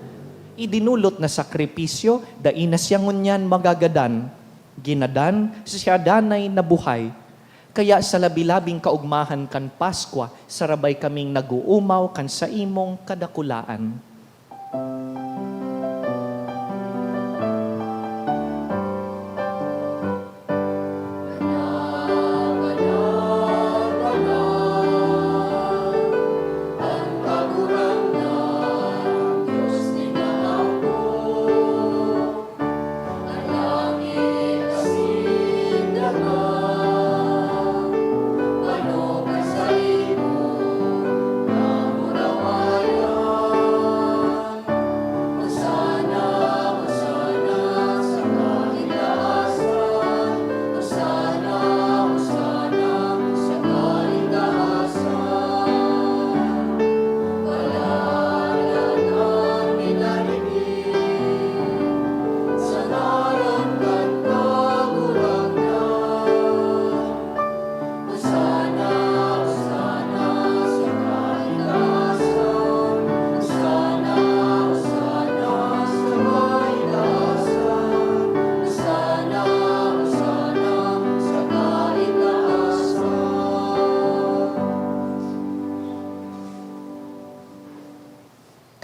Idinulot na sakripisyo dai na siya ngunyan magagadan. Ginadan siya danay na buhay. Kaya sa labi-labing kaugmahan kan Paskwa, sarabay kaming naguumaw kan sa imong kadakulaan.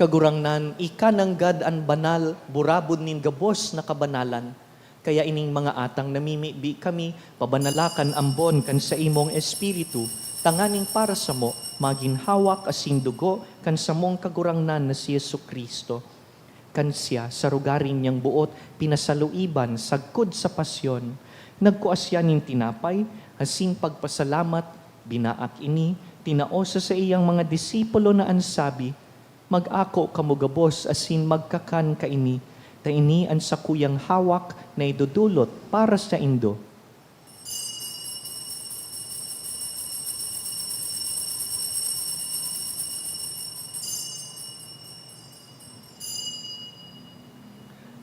Kagurangnan, ikananggad an banal, burabod nin gabos na kabanalan. Kaya ining mga atang namimibi kami, pabanalakan ambon kan sa imong espiritu, tanganing para sa mo, maginhawak asin dugo kan sa mong kagurangnan na si Yesu Kristo. Kan siya, sa rugaring niyang buot, pinasaluiban, sagkod sa pasyon, nagkuasya nin tinapay, asin pagpasalamat, binaak ini, tinaosa sa iyang mga disipulo na ansabi, mag-ako kamugabos asin magkakan kaini, ta ini ang sakuyang hawak na idudulot para sa Indo.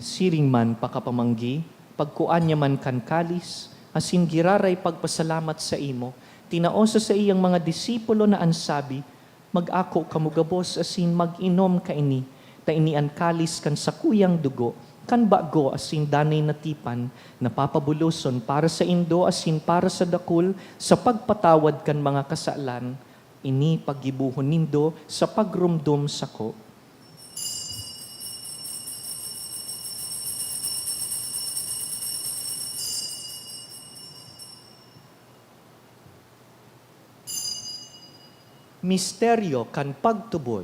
Siring man pakapamanggi, pagkuan niya man kan kalis, asin giraray pagpasalamat sa imo, tinaosa sa iyang mga disipulo na ansabi, mag-ako kamugabos asin mag-inom kaini, ta ini an kalis kan sakuyang dugo, kan bago asin danay natipan, napapabuloson para sa Indo asin para sa dakul, sa pagpatawad kan mga kasalan, ini paggibuhon nindo sa pagrumdum sako. Misteryo kan pagtubod.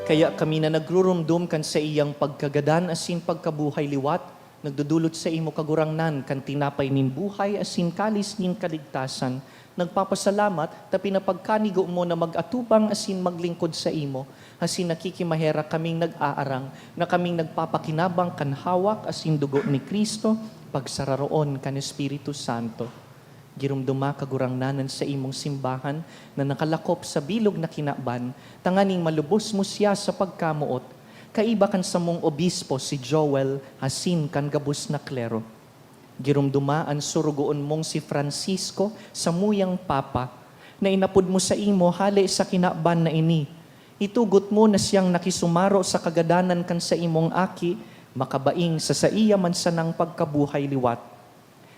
Kaya kami na nagrurumdum kan sa iyang pagkagadan asin pagkabuhay liwat, nagdudulot sa imo kagurangnan kan tinapay nin buhay asin kalis nin kaligtasan. Nagpapasalamat ta pinapagkanigo mo na mag-atubang asin maglingkod sa imo. Asin nakikimahera kaming nag-aarang na kaming nagpapakinabang kan hawak asin dugo ni Kristo pagsararoon kan Espiritu Santo. Girumduma kagurangnanan sa imong simbahan na nakalakop sa bilog na kinaban, tanganing malubos mo siya sa pagkamuot, kaiba kan sa mong obispo si Joel, hasin kan gabus na klero. Girumduma ang surugoon mong si Francisco sa muyang papa, na inapod mo sa imo hali sa kinaban na ini. Itugot mo na siyang nakisumaro sa kagadanan kan sa imong aki, makabaing sa iya man sanang pagkabuhay liwat.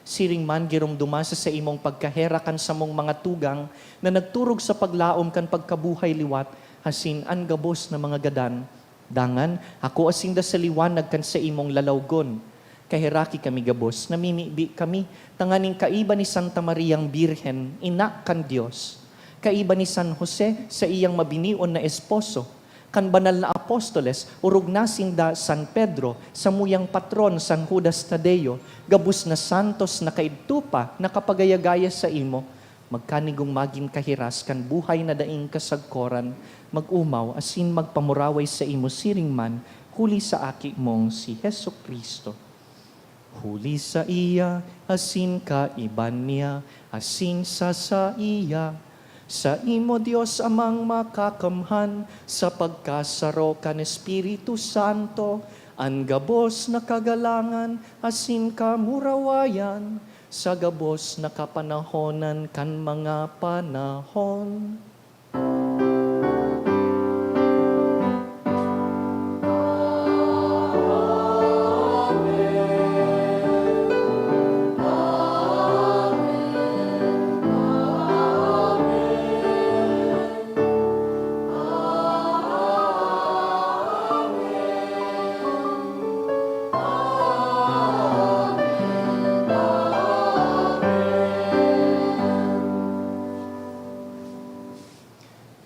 Siring man girom dumasa sa imong pagkaherakan sa mong mga tugang na nagturog sa paglaom kan pagkabuhay liwat, hasin an gabos na mga gadan. Dangan, ako asinda sa liwanag kan sa imong lalawgon. Kahiraki kami gabos, namimibi kami, tanganing kaiba ni Santa Mariang Birhen, ina kan Diyos. Kaiba ni San Jose sa iyang mabinion na esposo. Kan banal na apostoles, urog na sinda San Pedro, sa muyang patron San Judas Tadeo, gabus na santos na kaidtupa, nakapagayagaya sa imo, magkanigong maging kahiras kan buhay na daing kasagkoran, mag-umaw asin magpamuraway sa imo siring man, huli sa aki mong si Heso Kristo. Huli sa iya, asin ka iban niya, asin sa iya, sa imo Dios amang makakamhan, sa pagkasaro kan Espiritu Santo, ang gabos na kagalangan, asin ka murawayan, sa gabos na kapanahonan kan mga panahon.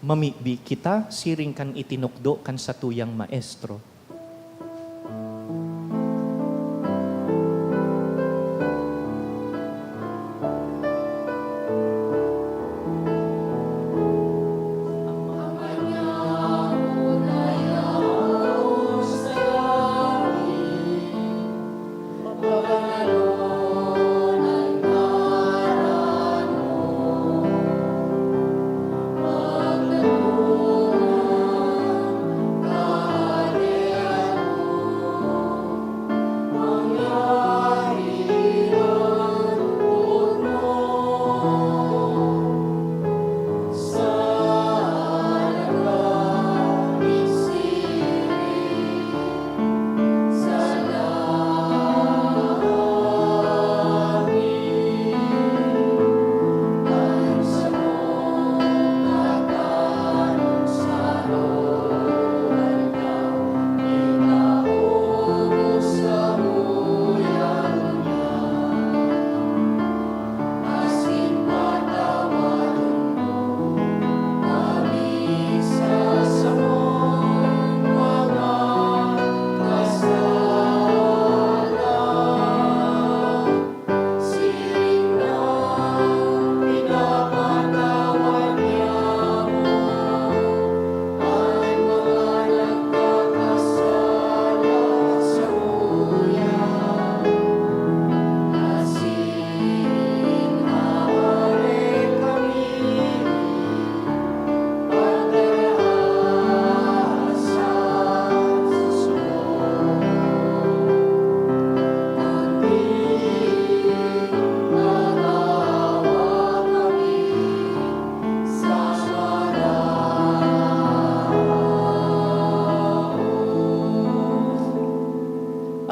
Mamibi kita, siring kan itinukdo kan sa tuyang maestro.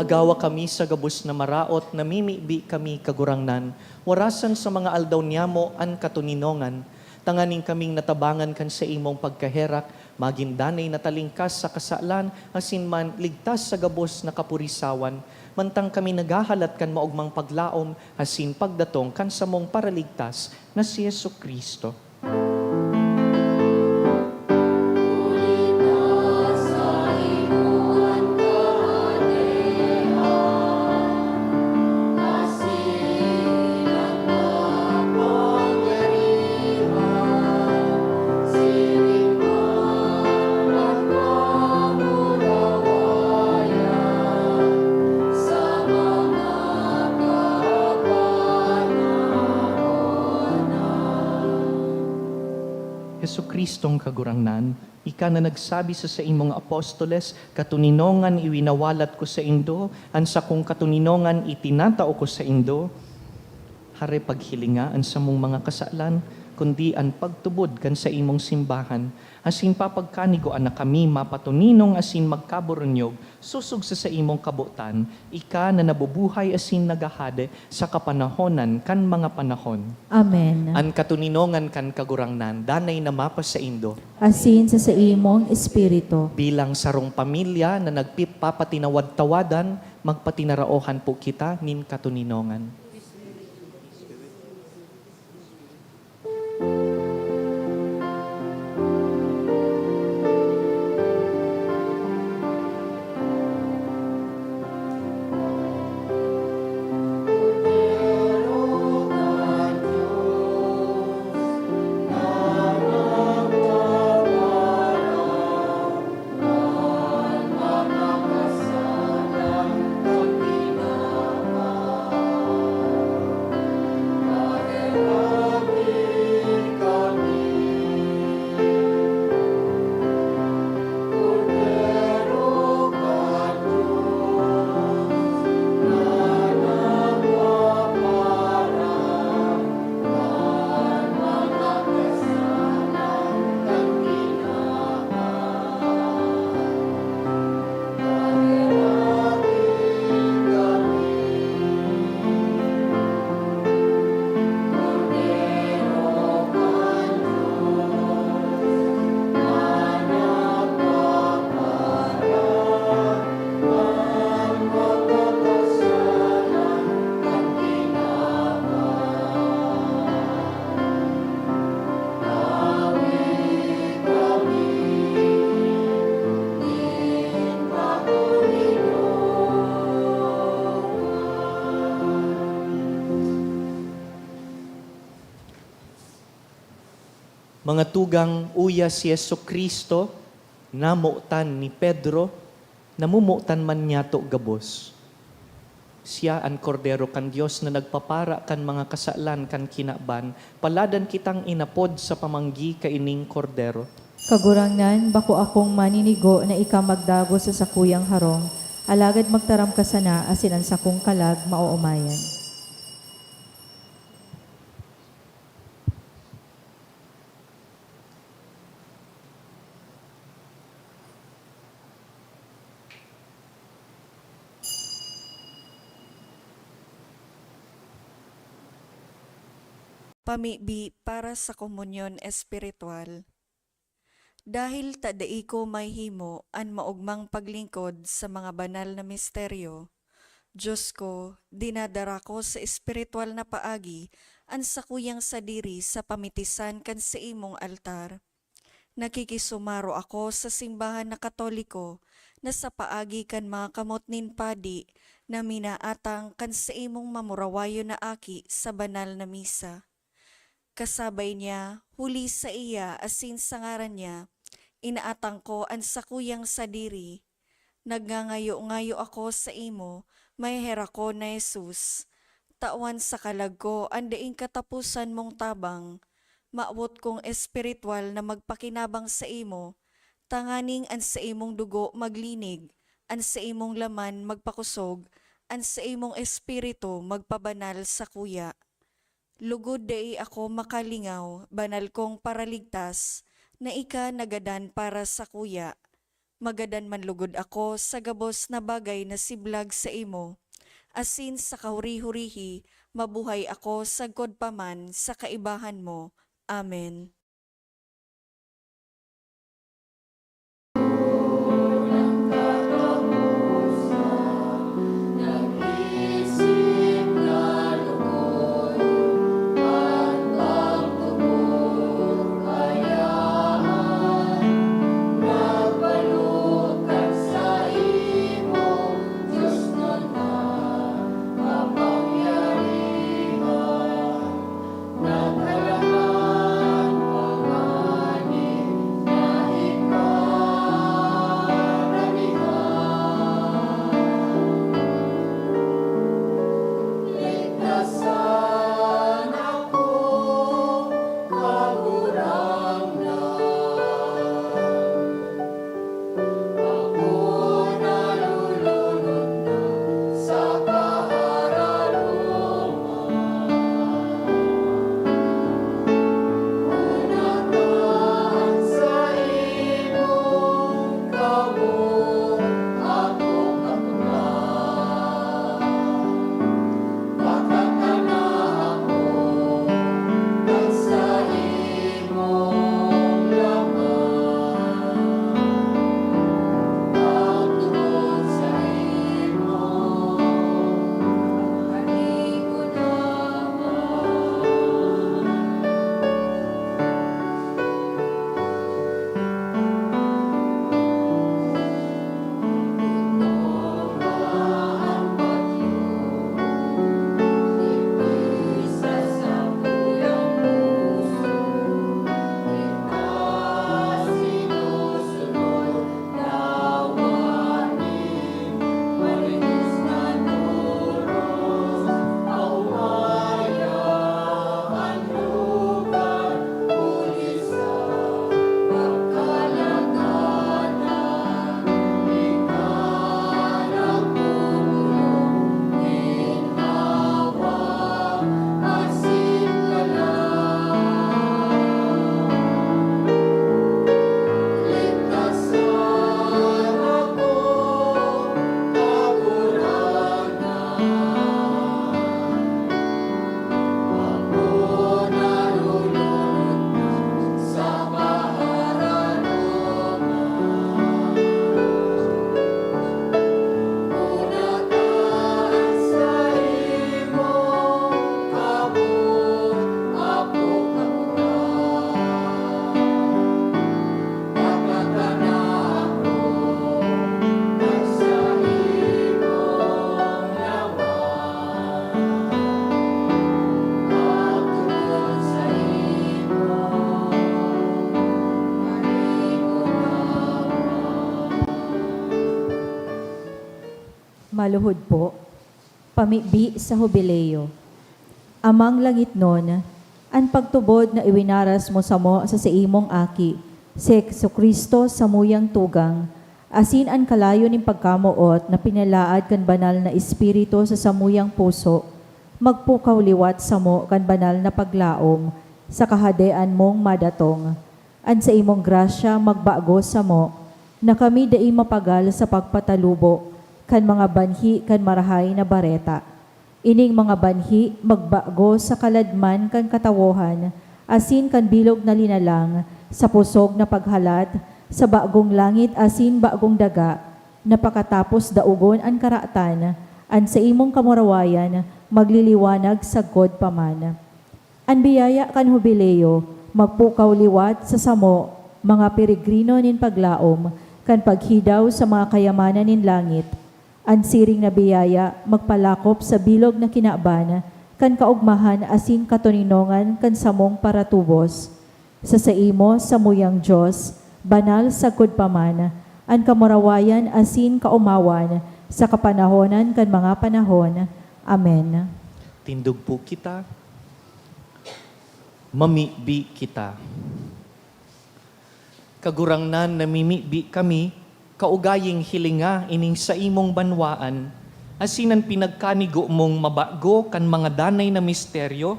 Agawa kami sa gabos na maraot, namimibi kami kagurangnan, warasan sa mga aldaw niyamo an katuninongan, tanganing kaming natabangan kan sa imong pagkaherak, magindanay natalingkas sa kasalan, asin man ligtas sa gabos na kapurisawan, mantang kami nagahalat kan maugmang paglaom, asin pagdatong kan sa mong paraligtas na si Yesu Kristo. Hesu Kristong kagurangnan, ika na nagsabi sa imong apostoles, katuninongan iwinawalat ko sa indo, ansa kong katuninongan itinatao ko sa indo, hare paghilingaan sa mong mga kasalan, kundi an pagtubod kan sa imong simbahan. Asin papagkanigoan na kami mapatuninong asin magkaburunyog, susug sa imong kabutan, ika na nabubuhay asin nagahade sa kapanahonan kan mga panahon. Amen. An katuninongan kan kagurangnan, danay na mapas sa indo. Asin sa imong espiritu. Bilang sarong pamilya na nagpipapatinawad-tawadan, magpatinaraohan po kita nin katuninongan. Mga tugang uya si Yesu Kristo, namutan ni Pedro, namumutan man niya to gabos. Siya ang kordero kan Diyos na nagpapara kan mga kasalan kan kinaban, paladan kitang inapod sa pamanggi kaining kordero. Kagurangnan, bako akong maninigo na ika magdago sa sakuyang harong, alagad magtaram ka sana asin ang sakong kalag mauumayan. Pamibi para sa komunyon espiritual. Dahil tadai ko may himo an maugmang paglingkod sa mga banal na misteryo, Diyos ko, dinadara ko sa espiritual na paagi an sakuyang sadiri sa pamitisan kan sa imong altar. Nakikisumaro ako sa simbahan na Katoliko na sa paagi kan mga kamot nin padi na minaatang kan sa imong mamurawayo na aki sa banal na misa. Kasabay niya, huli sa iya asin sa ngaran niya, inaatang ko ang sakuyang sadiri. Nagngangayo-ngayo ako sa imo, may hera ko na Jesus. Tawan sa kalag ko, ang daing katapusan mong tabang. Maawot kong espiritual na magpakinabang sa imo, tanganing an sa imong dugo maglinig, an sa imong laman magpakusog, an sa imong espiritu magpabanal sa kuya. Lugod dai ako makalingaw, banal kong paraligtas, na ika nagadan para sa kuya. Magadan man lugod ako sa gabos na bagay na siblag sa imo. Asin sa kahuri-hurihi, mabuhay ako sa godpaman sa kaibahan mo. Amen. Maluhod po, pamibi sa hubileo. Amang langit nun, ang pagtubod na iwinaras mo sa imong aki, si Kristo sa muyang tugang, asin ang kalayo ning pagkamuot na pinalaad kan banal na espiritu sa samuyang puso, magpukaw liwat sa mo kan banal na paglaom, sa kahadean mong madatong. An sa imong grasya magbago sa mo, na kami dai mapagal sa pagpatalubo, kan mga banhi kan marahay na bareta. Ining mga banhi magbago sa kaladman kan katawohan, asin kan bilog na linalang, sa pusog na paghalat, sa bagong langit asin bagong daga, napakatapos daugon an karaatan, an sa imong kamurawayan, magliliwanag sa God paman. An biyaya kan hubileo, magpukaw liwat sa samo, mga peregrino nin paglaom, kan paghidaw sa mga kayamanan nin langit. An siring na biyaya, magpalakop sa bilog na kinaban, kan kaugmahan asin katuninongan kan samong paratubos. Sa saimo, sa muyang Diyos, banal sa paman, an kamurawayan asin kaumawan, sa kapanahonan kan mga panahon. Amen. Tindog po kita, mamibi kita. Kagurangnan na mimibi kami, kaugaying hilinga ining sa imong banwaan, asinan pinagkanigo mong mabago kan mga danay na misteryo,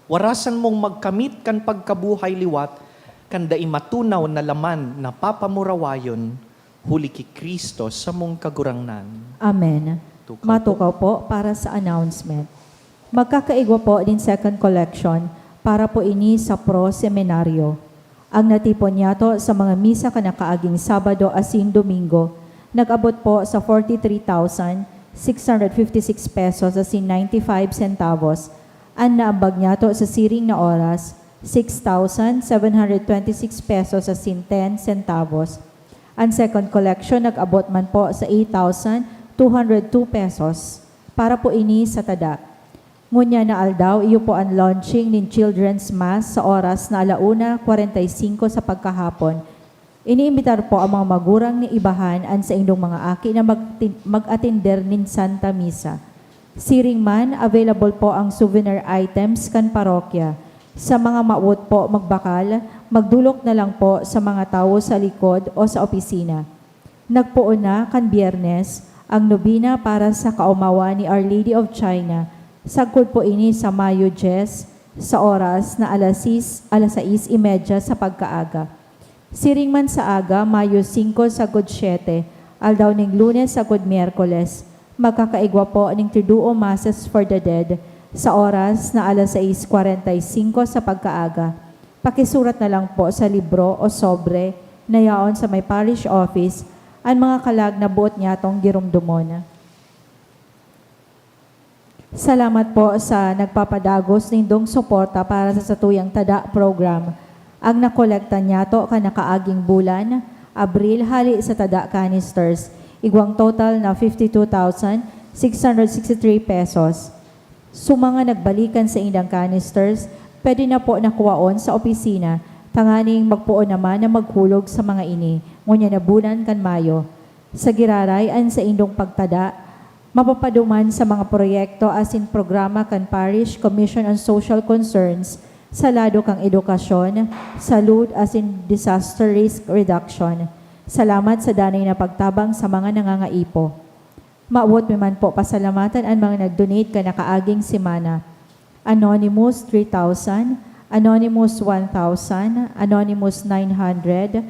warasan mong magkamit kan pagkabuhay liwat, kan dai matunaw na laman na papamurawayon, huli ki Kristo sa mong kagurangnan. Amen. Tukaw Matukaw po para sa announcement. Magkakaigwa po din second collection para po ini sa pro seminaryo. Ang natipon niyato sa mga misa kanakaaging Sabado asin Domingo, nag-abot po sa 43,656 pesos asin 95 centavos. Ang naambag niyato sa siring na oras, 6,726 pesos asin 10 centavos. Ang second collection nag-abot man po sa 8,202 pesos para po ini sa tada. Ngunya na aldaw, iyo po ang launching ng Children's Mass sa oras na 1:45 sa pagkahapon. Iniimbitar po ang mga magurang ni ibahan an sa indong mga aki na mag-attender nin Santa Misa. Siring man, available po ang souvenir items kan parokya. Sa mga maut po magbakal, magdulok na lang po sa mga tao sa likod o sa opisina. Nagpuon na kan Biyernes ang nobina para sa kaumawa ni Our Lady of China. Sagkod po ini sa Mayo 10 sa oras na alas 6:30 sa pagkaaga. Siring man sa aga, Mayo 5 sagod 7, aldaw ning Lunes sagod Miyerkules. Magkakaigwa po ning Triduo Masses for the Dead sa oras na alas 6:45 sa pagkaaga. Pakisurat na lang po sa libro o sobre na yaon sa may parish office ang mga kalag na buot niyatong girumdumon. Salamat po sa nagpapadagos nindong suporta para sa Satuyang Tada program. Ang nakolekta niya to kanakaaging bulan, Abril hali sa Tada canisters, igwang total na 52,663 pesos. Sumanga nagbalikan sa indang canisters, pwede na po nakuwaon sa opisina, tanganing magpuon naman na maghulog sa mga ini, ngunya na bulan kan Mayo. Sa giraray, an sa indong pagtada, mapapaduman sa mga proyekto asin programa kan Parish Commission on Social Concerns sa lado kang edukasyon, salud asin disaster risk reduction. Salamat sa danay na pagtabang sa mga nangangaipo. Maabot man po pasalamatan ang mga nag-donate ka nakaaging simana. Anonymous 3,000, Anonymous 1,000, Anonymous 900,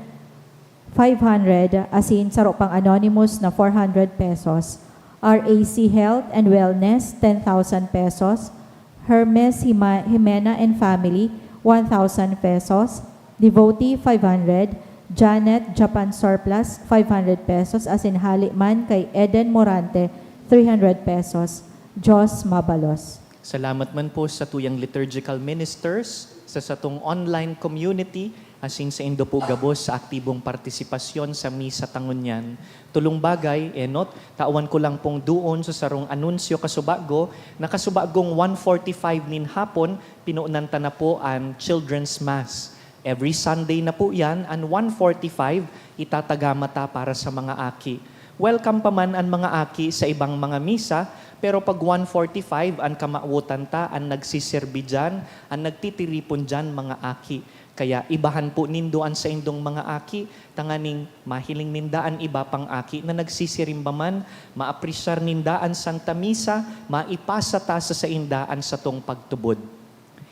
500, asin saro pang Anonymous na 400 pesos. RAC Health and Wellness, 10,000 pesos. Hermes Jimena and Family, 1,000 pesos. Devotee, 500. Janet Japan Surplus, 500 pesos. As in Haliman kay Eden Morante, 300 pesos. Diyos Mabalos. Salamat man po sa tuyang liturgical ministers, sa satong online community, asin sa Indo po gabos sa aktibong partisipasyon sa Misa Tangunyan. Tulong bagay, enot, tawan ko lang pong doon sa sarong anunsyo kasubago, na kasubagong 1:45 nin hapon, pinuunanta na po ang Children's Mass. Every Sunday na po yan, ang 1:45, itatagamata para sa mga aki. Welcome pa man ang mga aki sa ibang mga misa, pero pag 1:45, ang kamautan ta, ang nagsisirbi dyan, ang nagtitiripon dyan, mga aki. Kaya ibahan po nindoan sa indong mga aki, tanganing mahiling nindaan iba pang aki na nagsisirimba man, maapresyar nindaan Santa Misa, maipasa ta sa indaan sa tong pagtubod.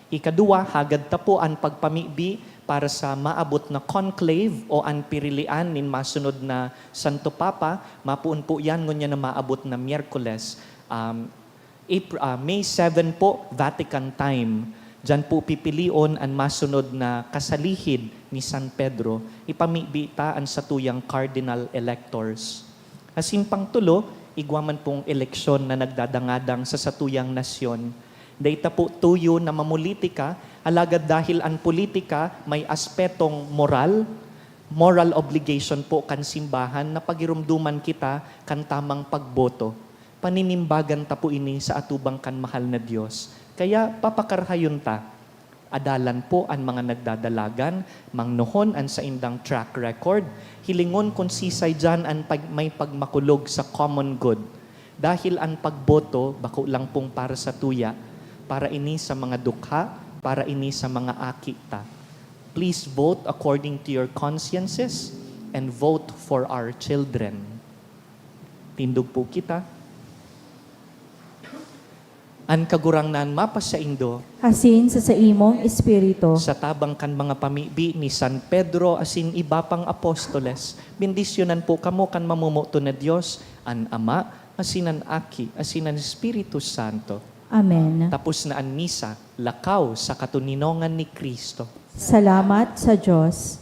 Ikadua, hagad ta po ang pagpamibi para sa maabot na conclave o ang pirilian nin masunod na Santo Papa, mapuon po yan ngunya na maabot na Miyerkules. May 7 po, Vatican time. Diyan po pipilion ang masunod na kasalihid ni San Pedro, ipamibitaan sa tuyang cardinal electors. Asin pang tulo, igwaman pong eleksyon na nagdadangadang sa satuyang nasyon. Data po tuyo na mamulitika, alagad dahil ang politika may aspetong moral obligation po kan simbahan na pagirumduman kita kan tamang pagboto. Paninimbagan ta po ini sa atubang kan mahal na Diyos. Kaya papakarhayon ta, adalan po ang mga nagdadalagan, mangnohon ang sa indang track record, hilingon kung sisay dyan ang may pagmakulog sa common good. Dahil ang pagboto, bako lang pong para sa tuya, para ini sa mga dukha, para ini sa mga akita. Please vote according to your consciences and vote for our children. Tindog po kita. An kagurangnan mapas sa Indo, Asin sa imong espiritu. sa tabang kan mga pamibi ni San Pedro asin iba pang apostoles, bendisyonan po kamo kan mamumuto na Diyos, an Ama, asin an Aki, asin an Espiritu Santo. Amen. Tapos na ang misa, lakaw sa katuninongan ni Kristo. Salamat sa Diyos.